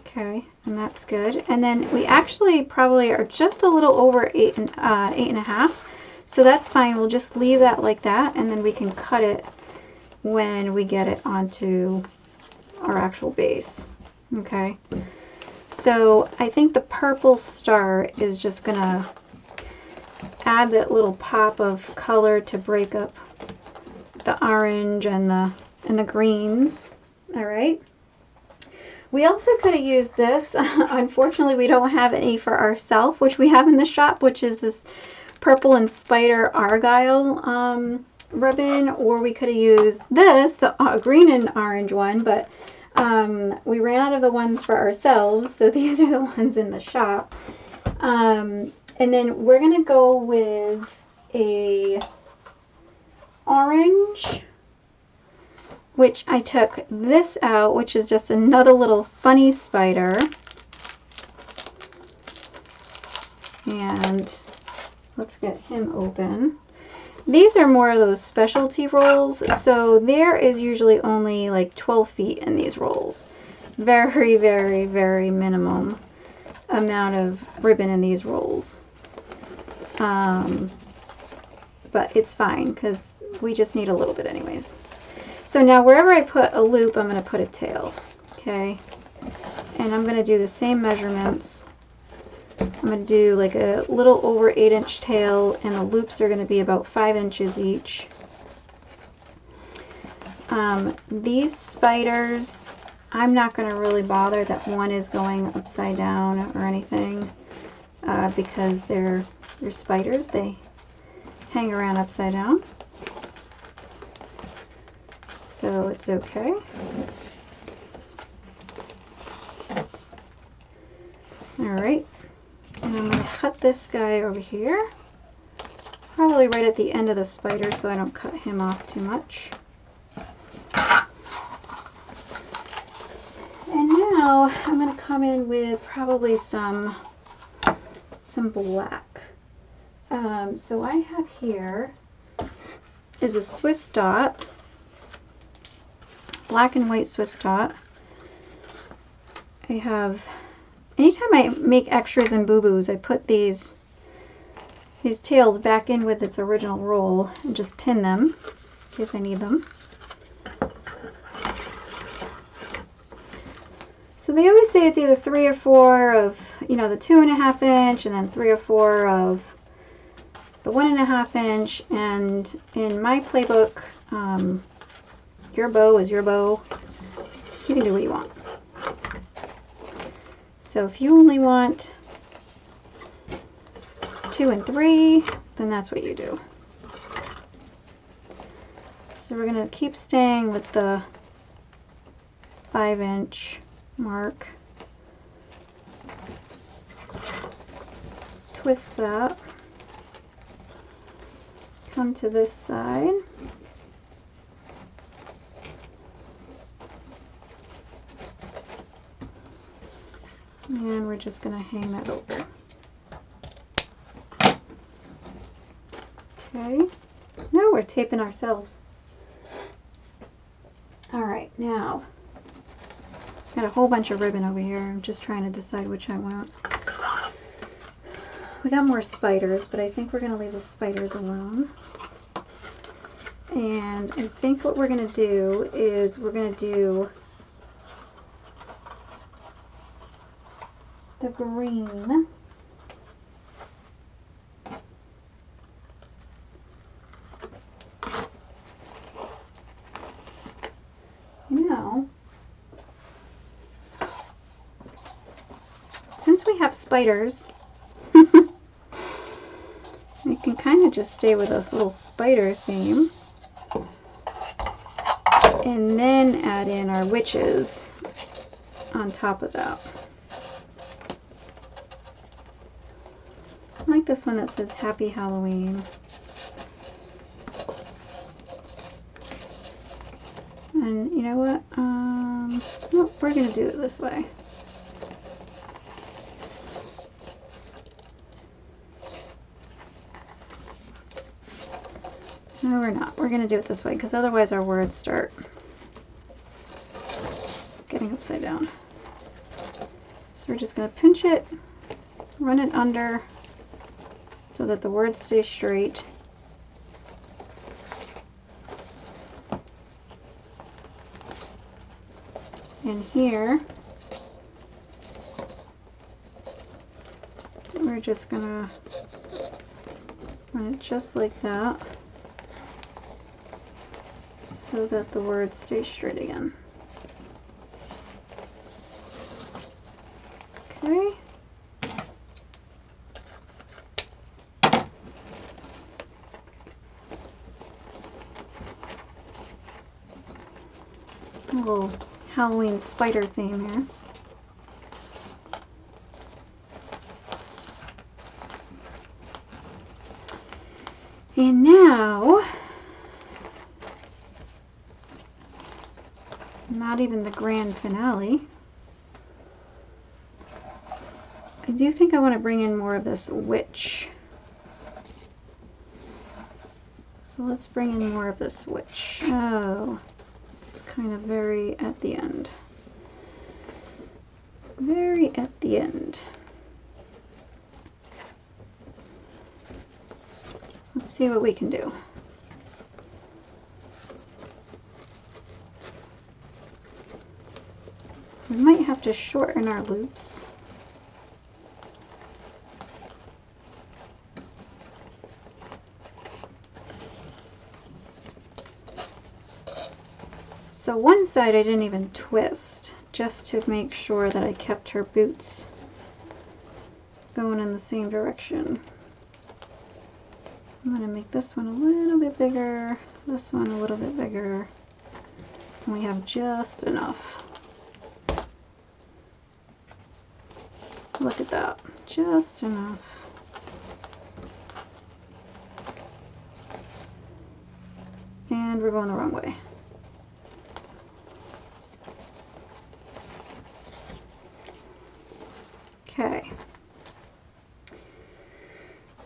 Okay, and that's good. And then we actually probably are just a little over 8.5, so that's fine. We'll just leave that like that, and then we can cut it when we get it onto our actual base. Okay, so I think the purple star is just gonna add that little pop of color to break up the orange and the greens. All right. We also could have used this. Unfortunately, we don't have any for ourselves, which we have in the shop, which is this purple and spider argyle ribbon, or we could have used this, the green and orange one, but we ran out of the ones for ourselves, so these are the ones in the shop. And then we're going to go with a orange which I took this out, which is just another little funny spider. And let's get him open. These are more of those specialty rolls, so there is usually only like 12 feet in these rolls. Very, very, very minimum amount of ribbon in these rolls. But it's fine because we just need a little bit anyways. So now wherever I put a loop, I'm going to put a tail. Okay, and I'm going to do the same measurements. I'm going to do like a little over 8-inch tail, and the loops are going to be about 5 inches each. These spiders, I'm not going to really bother that one is going upside down or anything because they're spiders. They hang around upside down, so it's okay. Alright, and I'm going to cut this guy over here, probably right at the end of the spider so I don't cut him off too much. And now I'm going to come in with probably some black. So I have here is a Swiss dot, black and white Swiss dot. I have, anytime I make extras and boo-boos, I put these tails back in with its original roll and just pin them in case I need them. So they always say it's either 3 or 4 of, you know, the 2.5 inch, and then 3 or 4 of the 1.5 inch. And in my playbook, your bow is your bow. You can do what you want. So if you only want 2 and 3, then that's what you do. So we're going to keep staying with the 5-inch mark. Twist that. Come to this side. And we're just going to hang that over. Okay. Now we're taping ourselves. Alright, now got a whole bunch of ribbon over here. I'm just trying to decide which I want. We got more spiders, but I think we're going to leave the spiders alone. And I think what we're going to do is we're going to do the green. Now, since we have spiders, we can kind of just stay with a little spider theme and then add in our witches on top of that. I like this one that says Happy Halloween. And you know what? Nope, we're going to do it this way. No, we're not. We're going to do it this way because otherwise our words start getting upside down. So we're just going to pinch it, run it under so that the words stay straight. And here, we're just going to run it just like that so that the words stay straight again. Okay. A little Halloween spider theme here. And now not even the grand finale. I do think I want to bring in more of this witch. So let's bring in more of this witch. Oh, it's kind of very at the end. Very at the end. Let's see what we can do. We might have to shorten our loops. So one side I didn't even twist, just to make sure that I kept her boots going in the same direction. I'm going to make this one a little bit bigger, this one a little bit bigger, and we have just enough. Look at that, just enough. And we're going the wrong way. Okay.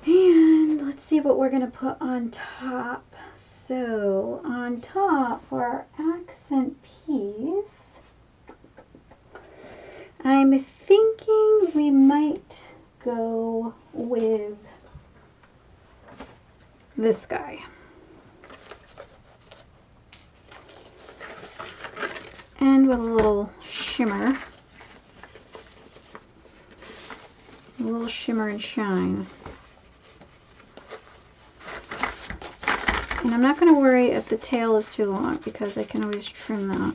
And let's see what we're going to put on top. So on top for our accent piece, I'm thinking we might go with this guy. Let's end with a little shimmer. A little shimmer and shine. And I'm not going to worry if the tail is too long because I can always trim that.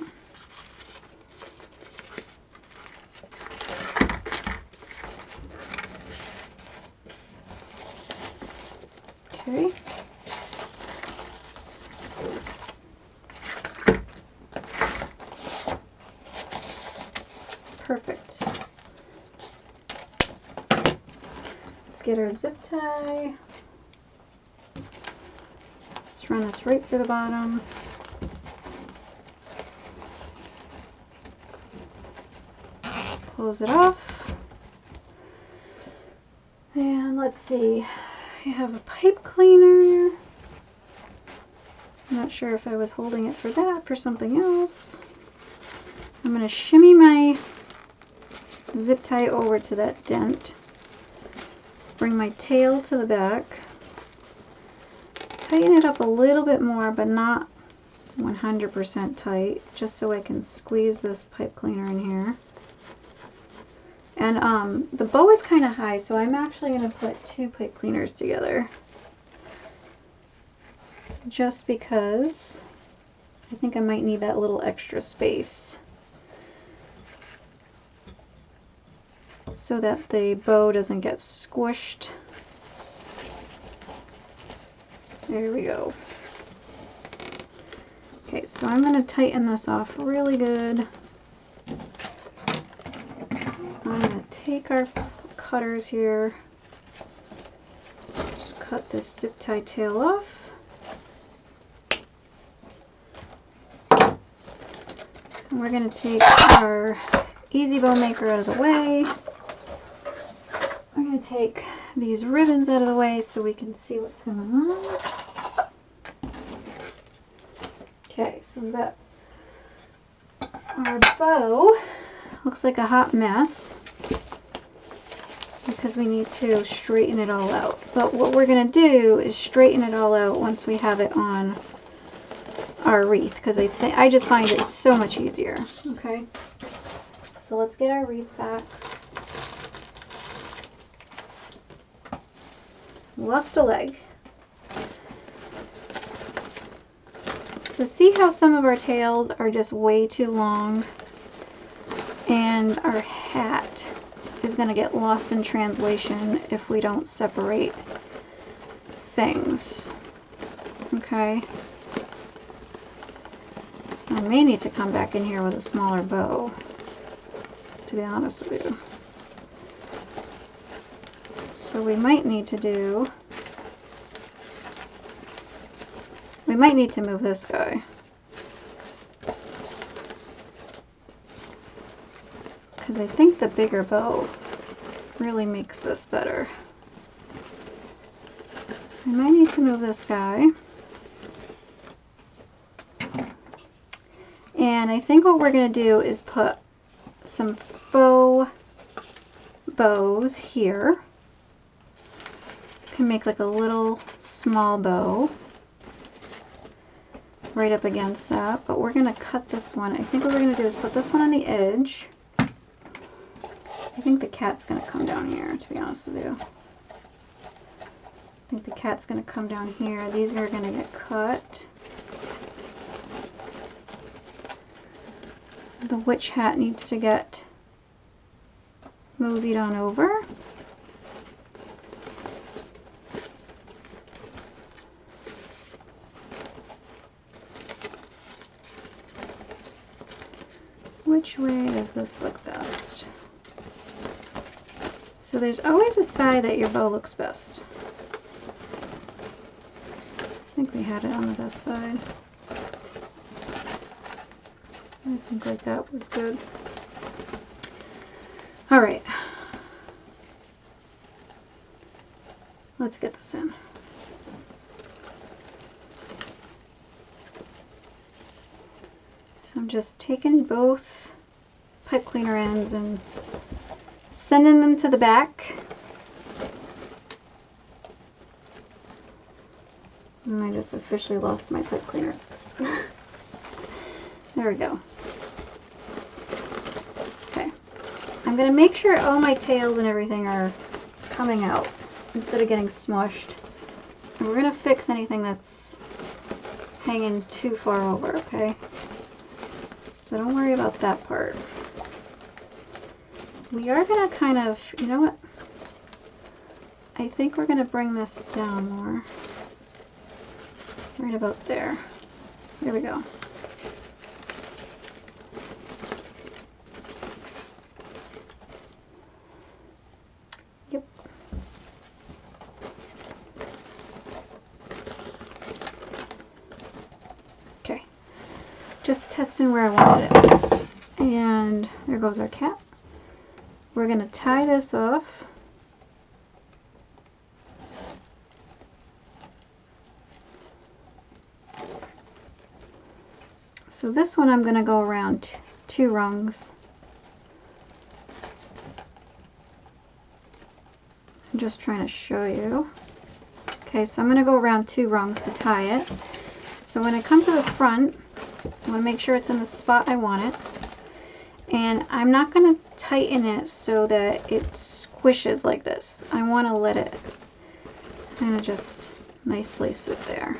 Okay. Perfect. Let's get our zip tie. Let's run this right through the bottom. Close it off. And let's see. I have a pipe cleaner. I'm not sure if I was holding it for that, for something else. I'm going to shimmy my zip tie over to that dent. Bring my tail to the back. Tighten it up a little bit more, but not 100% tight, just so I can squeeze this pipe cleaner in here. And the bow is kind of high, so I'm actually going to put two pipe cleaners together. Just because I think I might need that little extra space, so that the bow doesn't get squished. There we go. Okay, so I'm going to tighten this off really good. I'm going to take our cutters here, just cut this zip tie tail off. And we're going to take our easy bow maker out of the way. I'm going to take these ribbons out of the way so we can see what's going on. Okay, so we've got our bow. Looks like a hot mess because we need to straighten it all out. But what we're going to do is straighten it all out once we have it on our wreath, because I just find it so much easier. Okay, so let's get our wreath back. Lost a leg. So see how some of our tails are just way too long, and our hat is going to get lost in translation if we don't separate things. Okay. I may need to come back in here with a smaller bow, to be honest with you. So we might need to move this guy. I think the bigger bow really makes this better. I might need to move this guy. And I think what we're going to do is put some faux bows here. Can make like a little small bow right up against that, but we're going to cut this one. I think what we're going to do is put this one on the edge. I think the cat's going to come down here, to be honest with you. I think the cat's going to come down here. These are going to get cut. The witch hat needs to get moseyed on over. Which way does this look best? So there's always a side that your bow looks best. I think we had it on the best side. I think like that was good. All right. Let's get this in. So I'm just taking both pipe cleaner ends and sending them to the back. And I just officially lost my pipe cleaner. There we go. Okay. I'm going to make sure all my tails and everything are coming out instead of getting smushed. And we're going to fix anything that's hanging too far over, okay? So don't worry about that part. We are going to kind of, you know what? I think we're going to bring this down more. Right about there. There we go. Yep. Okay. Just testing where I wanted it. And there goes our cat. We're going to tie this off. So this one I'm going to go around 2 rungs. I'm just trying to show you. Okay, so I'm going to go around 2 rungs to tie it. So when I come to the front, I want to make sure it's in the spot I want it. And I'm not going to tighten it so that it squishes like this. I want to let it kind of just nicely sit there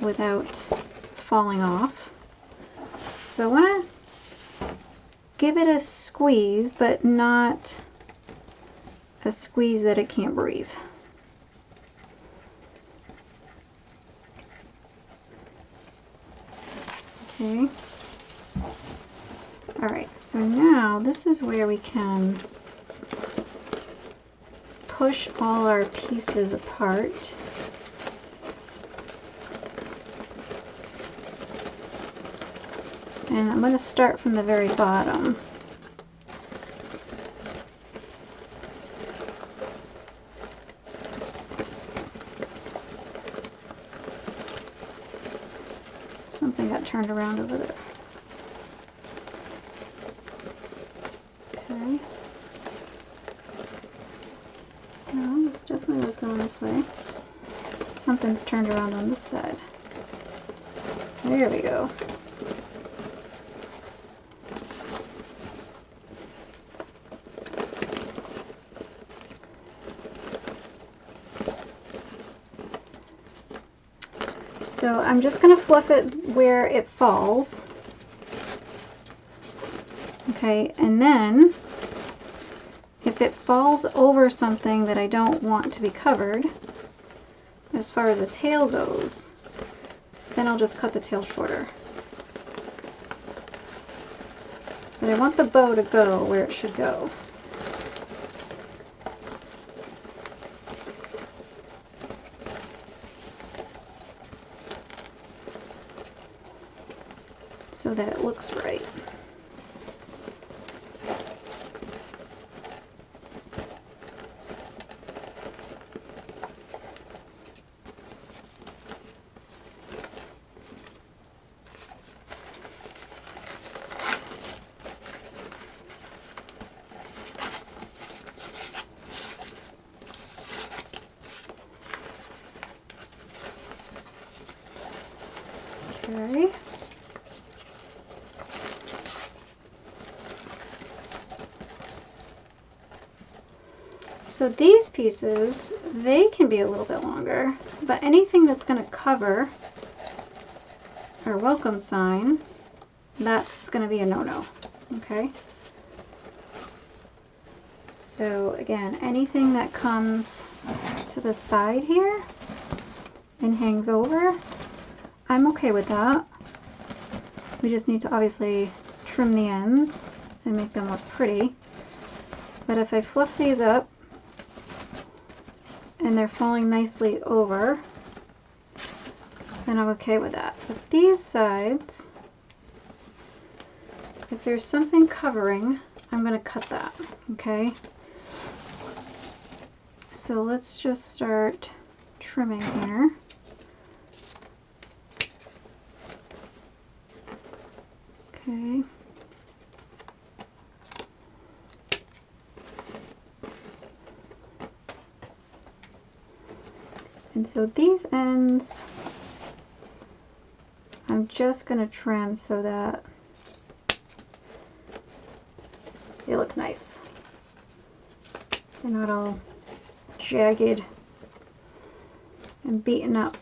without falling off. So I want to give it a squeeze, but not a squeeze that it can't breathe. Okay. Alright, so now this is where we can push all our pieces apart. And I'm going to start from the very bottom. Something got turned around over there. Okay. No, this definitely was going this way. Something's turned around on this side. There we go. So I'm just going to fluff it where it falls. Okay, and then if it falls over something that I don't want to be covered, as far as the tail goes, then I'll just cut the tail shorter. But I want the bow to go where it should go. So that it looks right. Okay. So these pieces, they can be a little bit longer, but anything that's going to cover our welcome sign, that's going to be a no-no, okay? So again, anything that comes to the side here and hangs over, I'm okay with that. We just need to obviously trim the ends and make them look pretty. But if I fluff these up and they're falling nicely over, then I'm okay with that. But these sides, if there's something covering, I'm going to cut that, okay? So let's just start trimming here. Okay. And so these ends, I'm just going to trim so that they look nice. They're not all jagged and beaten up.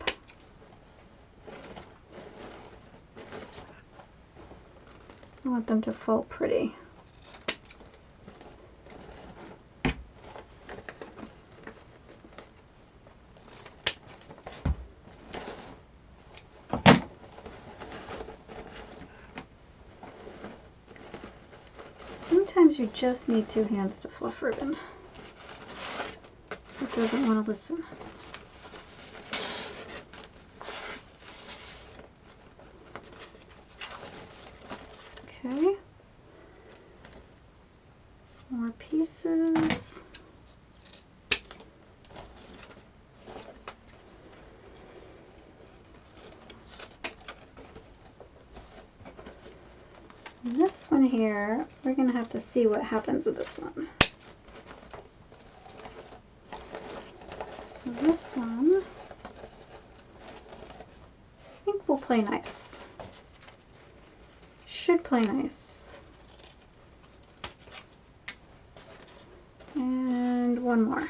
I want them to fall pretty. Sometimes you just need two hands to fluff ribbon. So it doesn't want to listen. Okay. More pieces. And this one here, we're going to have to see what happens with this one. So this one, I think will play nice. Should play nice. And one more,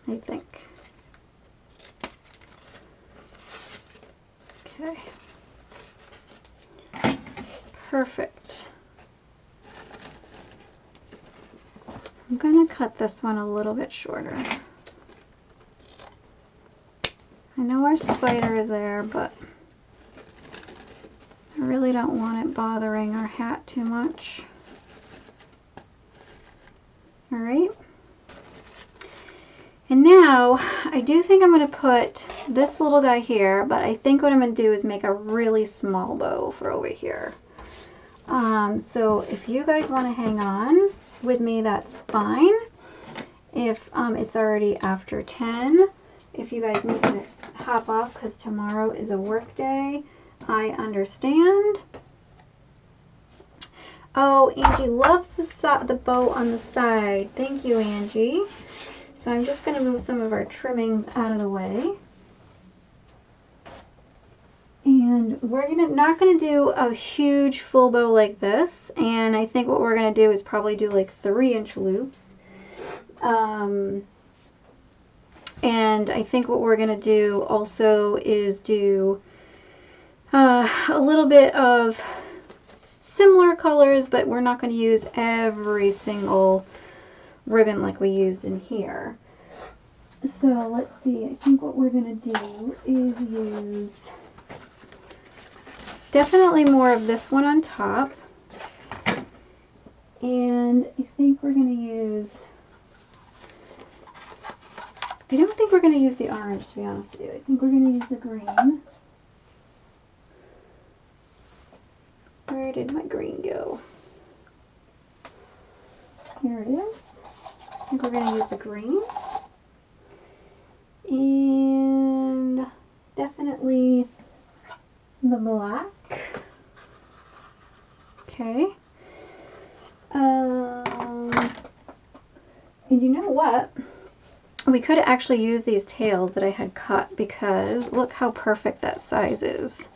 I think. Okay. Perfect. I'm going to cut this one a little bit shorter. I know our spider is there, but I really don't want it bothering our hat too much. All right. And now I do think I'm going to put this little guy here, but I think what I'm going to do is make a really small bow for over here. So if you guys want to hang on with me, that's fine. If it's already after 10, if you guys need to hop off because tomorrow is a work day, I understand. Oh, Angie loves the bow on the side. Thank you, Angie. So I'm just going to move some of our trimmings out of the way. And we're not going to do a huge full bow like this. And I think what we're going to do is probably do like 3-inch loops. And I think what we're going to do also is do a little bit of similar colors, but we're not going to use every single ribbon like we used in here. So let's see, I think what we're going to do is use definitely more of this one on top. And I think we're going to use, I don't think we're going to use the orange, to be honest with you. I think we're going to use the green. Where did my green go? Here it is. I think we're going to use the green. And definitely the black. Okay. And you know what? We could actually use these tails that I had cut because look how perfect that size is.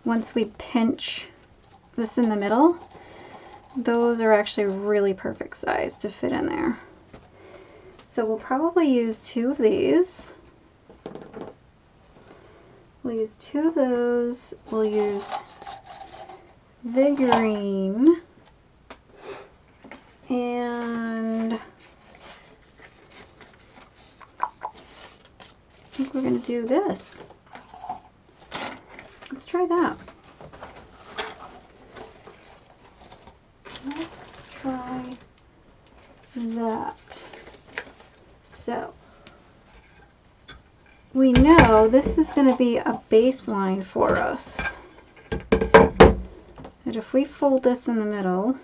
once we pinch this in the middle, those are actually really perfect size to fit in there. So we'll probably use 2 of these. We'll use 2 of those. We'll use the green. And I think we're going to do this. Let's try that. Let's try that. So we know this is going to be a baseline for us. That if we fold this in the middle,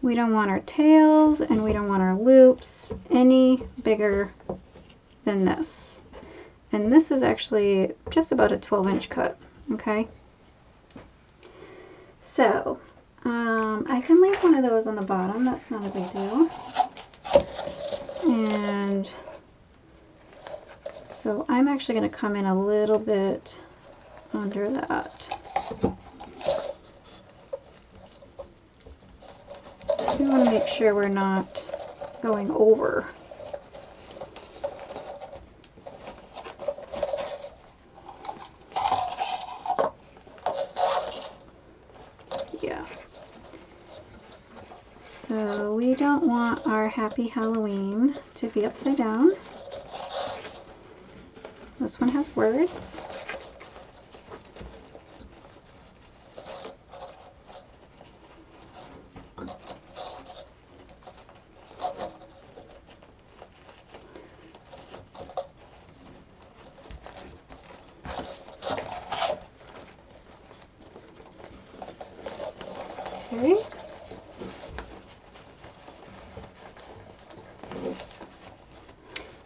we don't want our tails and we don't want our loops any bigger than this. And this is actually just about a 12-inch cut, okay? So, I can leave one of those on the bottom, that's not a big deal. And so I'm actually going to come in a little bit under that. We want to make sure we're not going over. Yeah. So we don't want our Happy Halloween to be upside down. This one has words. Okay.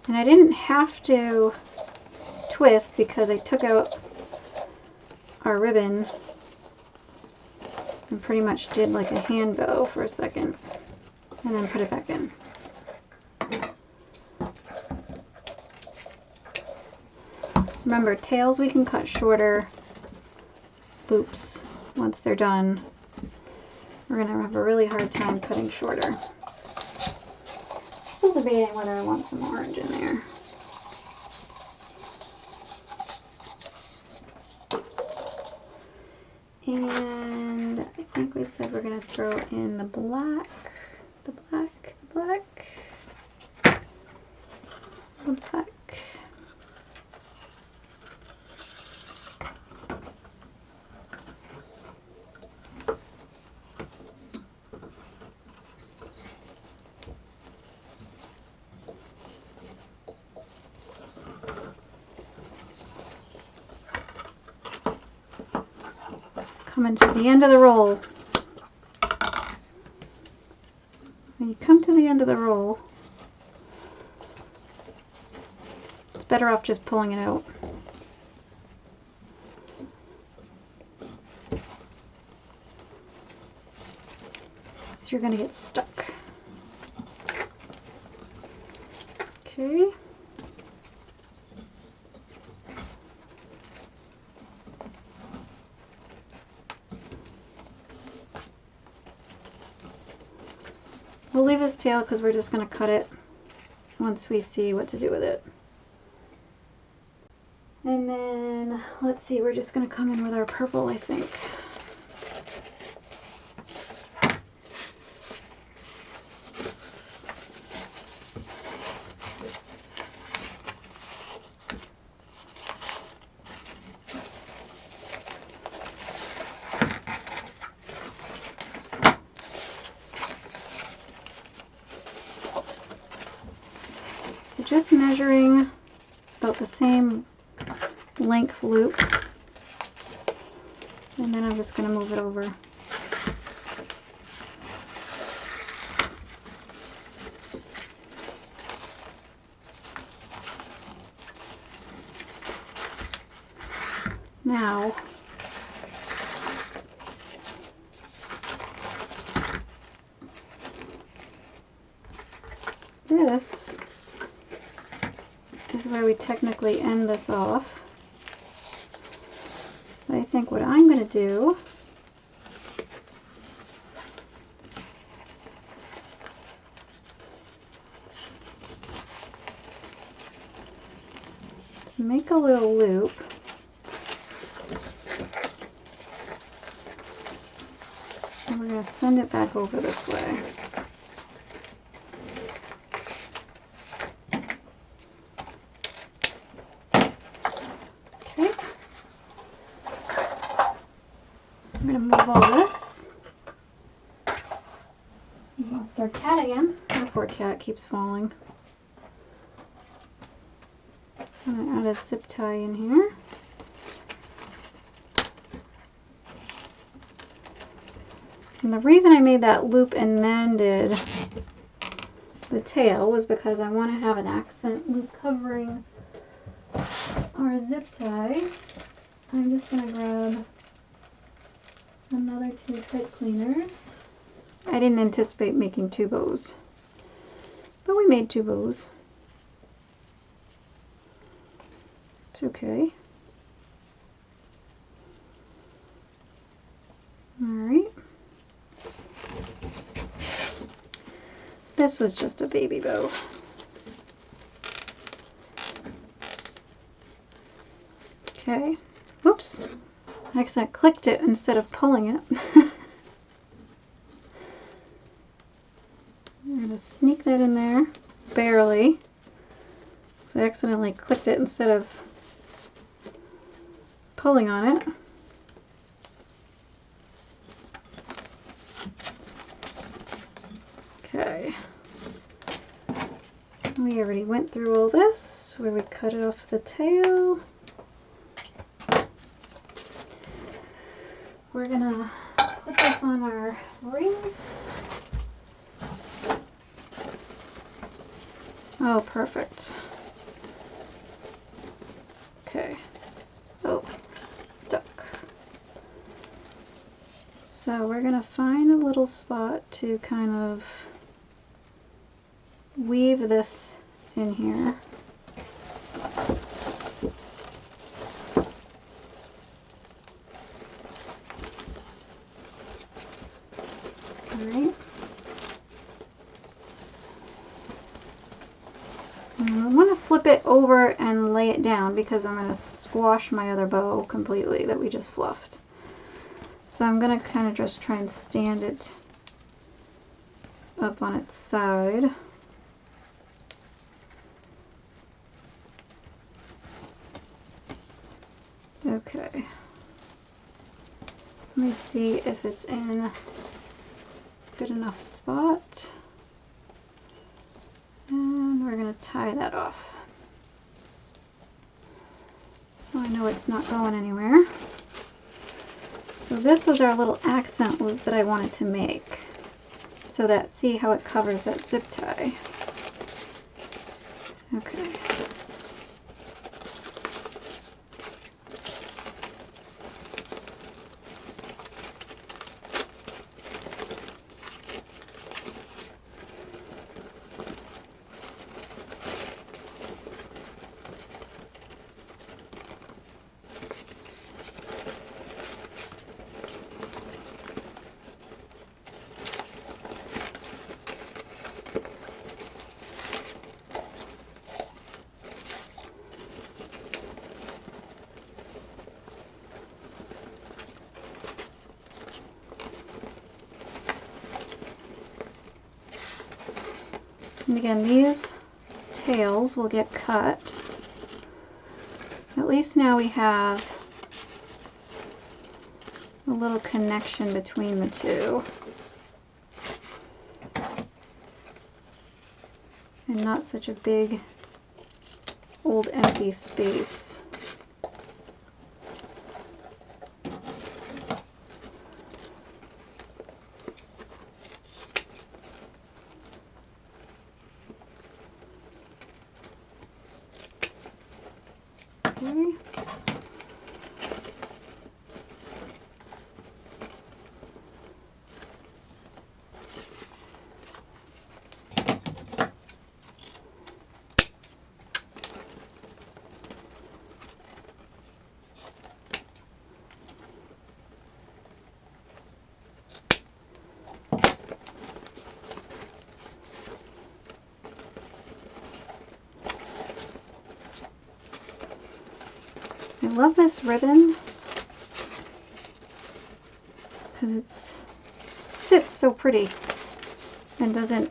And I didn't have to twist because I took out our ribbon and pretty much did like a hand bow for a second and then put it back in. Remember, tails we can cut shorter, loops once they're done. We're going to have a really hard time cutting shorter. Still debating whether I want some orange in there. And I think we said we're going to throw in the black, the black, the black, the black. Coming to the end of the roll. When you come to the end of the roll, it's better off just pulling it out. You're going to get stuck. Okay. We'll leave his tail because we're just going to cut it once we see what to do with it. And then, let's see, we're just going to come in with our purple, I think. Just measuring about the same length loop, and then I'm just going to move it over. Now, this is where we technically end this off. But I think what I'm going to do is make a little loop. And we're going to send it back over this way. Okay. I'm going to move all this. We lost our cat again. Our poor cat keeps falling. I'm going to add a zip tie in here. And the reason I made that loop and then did the tail was because I want to have an accent loop covering our zip tie. I'm just going to grab another 2 pipe cleaners. I didn't anticipate making 2 bows, but we made 2 bows. It's okay. Alright. This was just a baby bow. Okay. Whoops. I accidentally clicked it instead of pulling it. I'm going to sneak that in there. Barely. So I accidentally clicked it instead of pulling on it. Okay. We already went through all this where we cut it off the tail. We're gonna put this on our wreath. Oh, perfect. Okay. Oh, stuck. So we're gonna find a little spot to kind of weave this in here. Alright. I want to flip it over and lay it down because I'm going to squash my other bow completely that we just fluffed. So I'm going to kind of just try and stand it up on its side. Okay. Let me see if it's in a good enough spot. And we're going to tie that off. So I know it's not going anywhere. So this was our little accent loop that I wanted to make. So that, see how it covers that zip tie. Okay. And again, these tails will get cut. At least now we have a little connection between the two. And not such a big old empty space. Okay. I love this ribbon because it sits so pretty and doesn't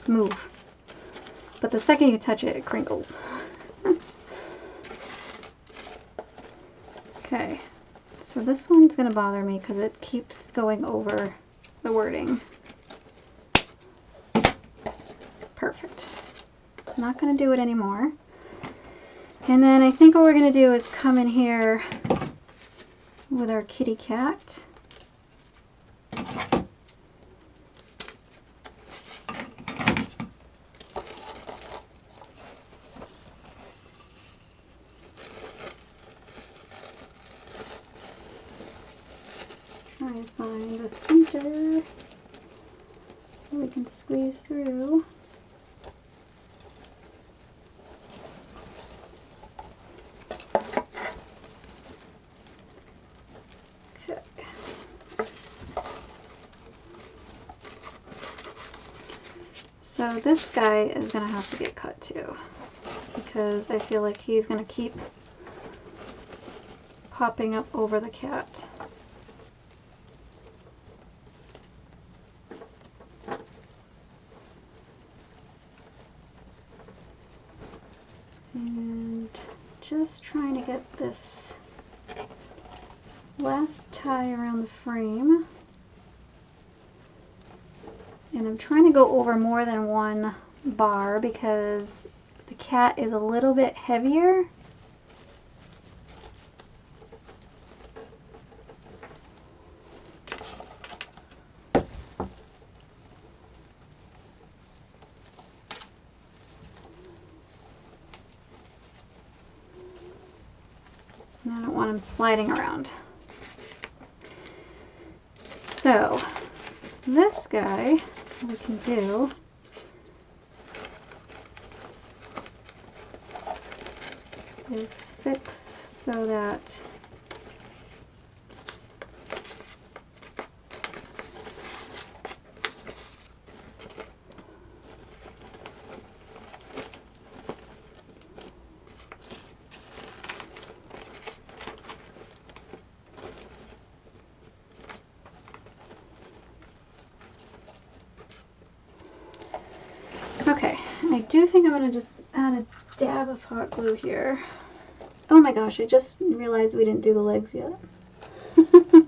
move. But the second you touch it, it crinkles. Okay, so this one's going to bother me because it keeps going over the wording. Perfect. It's not going to do it anymore. And then I think what we're going to do is come in here with our kitty cat. Try and find the center so we can squeeze through. Okay. So this guy is going to have to get cut too, because I feel like he's going to keep popping up over the cat. And just trying to get this last tie around the frame. And I'm trying to go over more than one bar because the cat is a little bit heavier. And I don't want him sliding around. So this guy we can do is fix so that okay, I do think I'm going to just add a dab of hot glue here. Oh my gosh, I just realized we didn't do the legs yet. It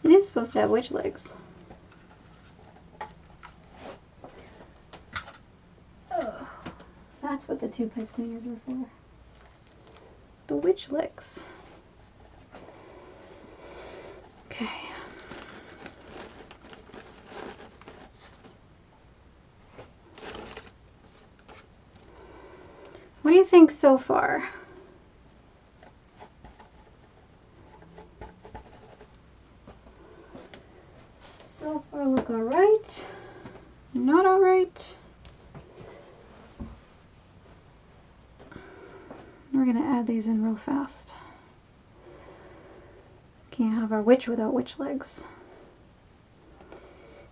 is supposed to have witch legs. Oh, that's what the two pipe cleaners are for. The witch legs. Okay. What do you think so far? So far look alright. Not alright. We're going to add these in real fast. Can't have our witch without witch legs.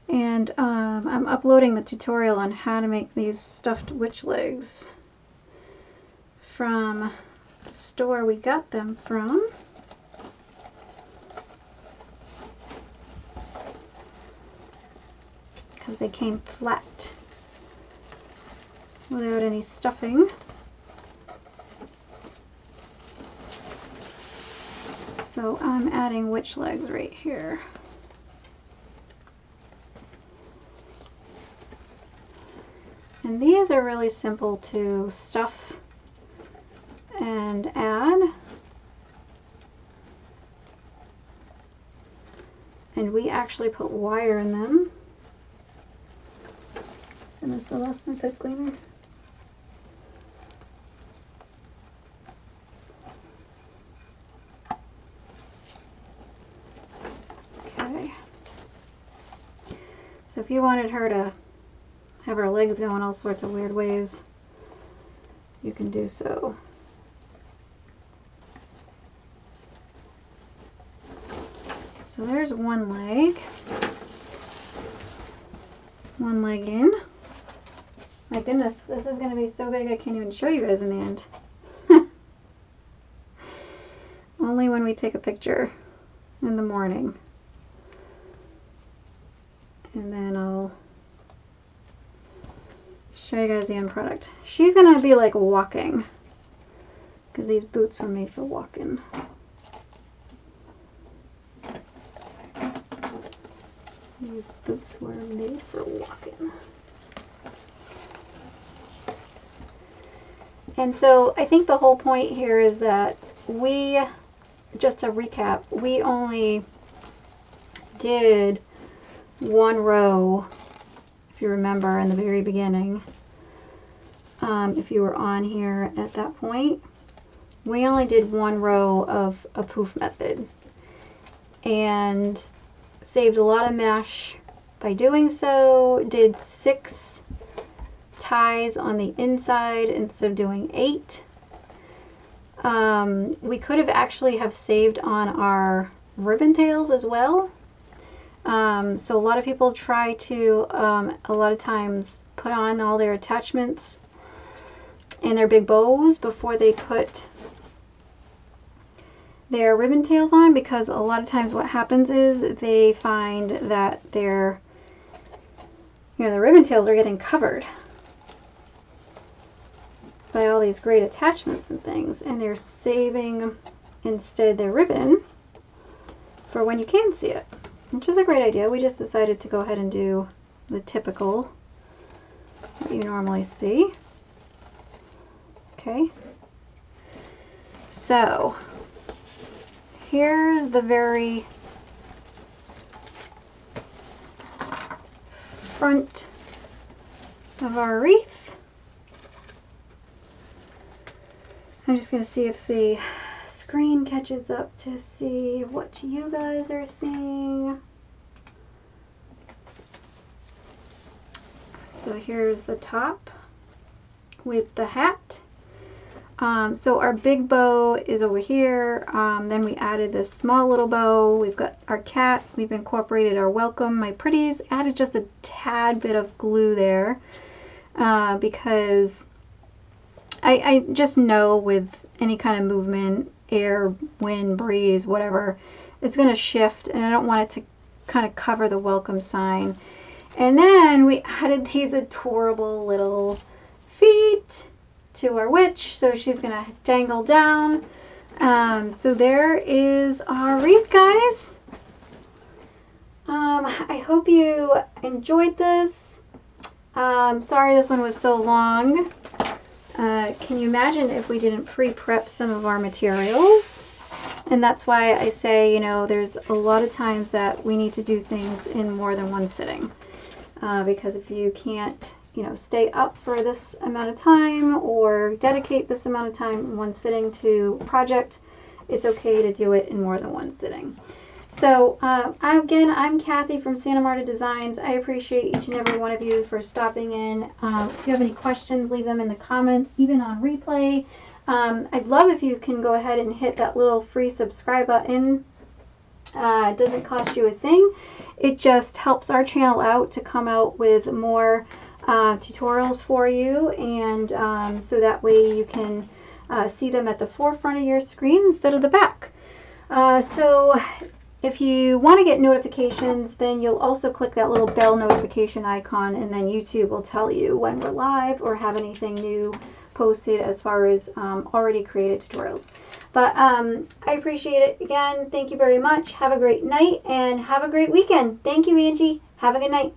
And I'm uploading the tutorial on how to make these stuffed witch legs from the store we got them from. Because they came flat without any stuffing. So I'm adding witch legs right here. And these are really simple to stuff and add. And we actually put wire in them. And this will lost my pipe cleaner. Okay. So if you wanted her to have her legs going all sorts of weird ways, you can do so. So there's one leg. One leg in. My goodness, this is going to be so big I can't even show you guys in the end. when we take a picture in the morning. And then I'll show you guys the end product. She's gonna be like walking, because these boots were made for walking. These boots were made for walking. And so I think the whole point here is that we, just to recap, we only did one row, if you remember in the very beginning, if you were on here at that point, we only did one row of a poof method and saved a lot of mesh by doing so. Did 6 ties on the inside instead of doing 8. We could have actually have saved on our ribbon tails as well. So a lot of people try to a lot of times put on all their attachments and their big bows before they put their ribbon tails on, because a lot of times what happens is they find that their, the ribbon tails are getting covered by all these great attachments and things, and they're saving instead their ribbon for when you can see it, which is a great idea. We just decided to go ahead and do the typical that you normally see. Okay, so here's the very front of our wreath. I'm just going to see if the screen catches up to see what you guys are seeing. So here's the top with the hat. So our big bow is over here. Then we added this small little bow. We've got our cat. We've incorporated our welcome, my pretties. Added just a tad bit of glue there because I just know with any kind of movement, air, wind, breeze, whatever, it's going to shift, and I don't want it to kind of cover the welcome sign. And then we added these adorable little feet to our witch, so she's going to dangle down. So there is our wreath, guys. I hope you enjoyed this. Sorry this one was so long. Can you imagine if we didn't pre-prep some of our materials? And that's why I say, there's a lot of times that we need to do things in more than one sitting. Because if you can't, stay up for this amount of time or dedicate this amount of time in one sitting to a project, it's okay to do it in more than one sitting. So I'm Kathy from Santa Marta Designs. I appreciate each and every one of you for stopping in. If you have any questions, leave them in the comments, even on replay. I'd love if you can go ahead and hit that little free subscribe button. It doesn't cost you a thing. It just helps our channel out to come out with more tutorials for you, and so that way you can see them at the forefront of your screen instead of the back. So if you want to get notifications, then you'll also click that little bell notification icon, and then YouTube will tell you when we're live or have anything new posted as far as already created tutorials. But I appreciate it. Again, thank you very much. Have a great night and have a great weekend. Thank you, Angie. Have a good night.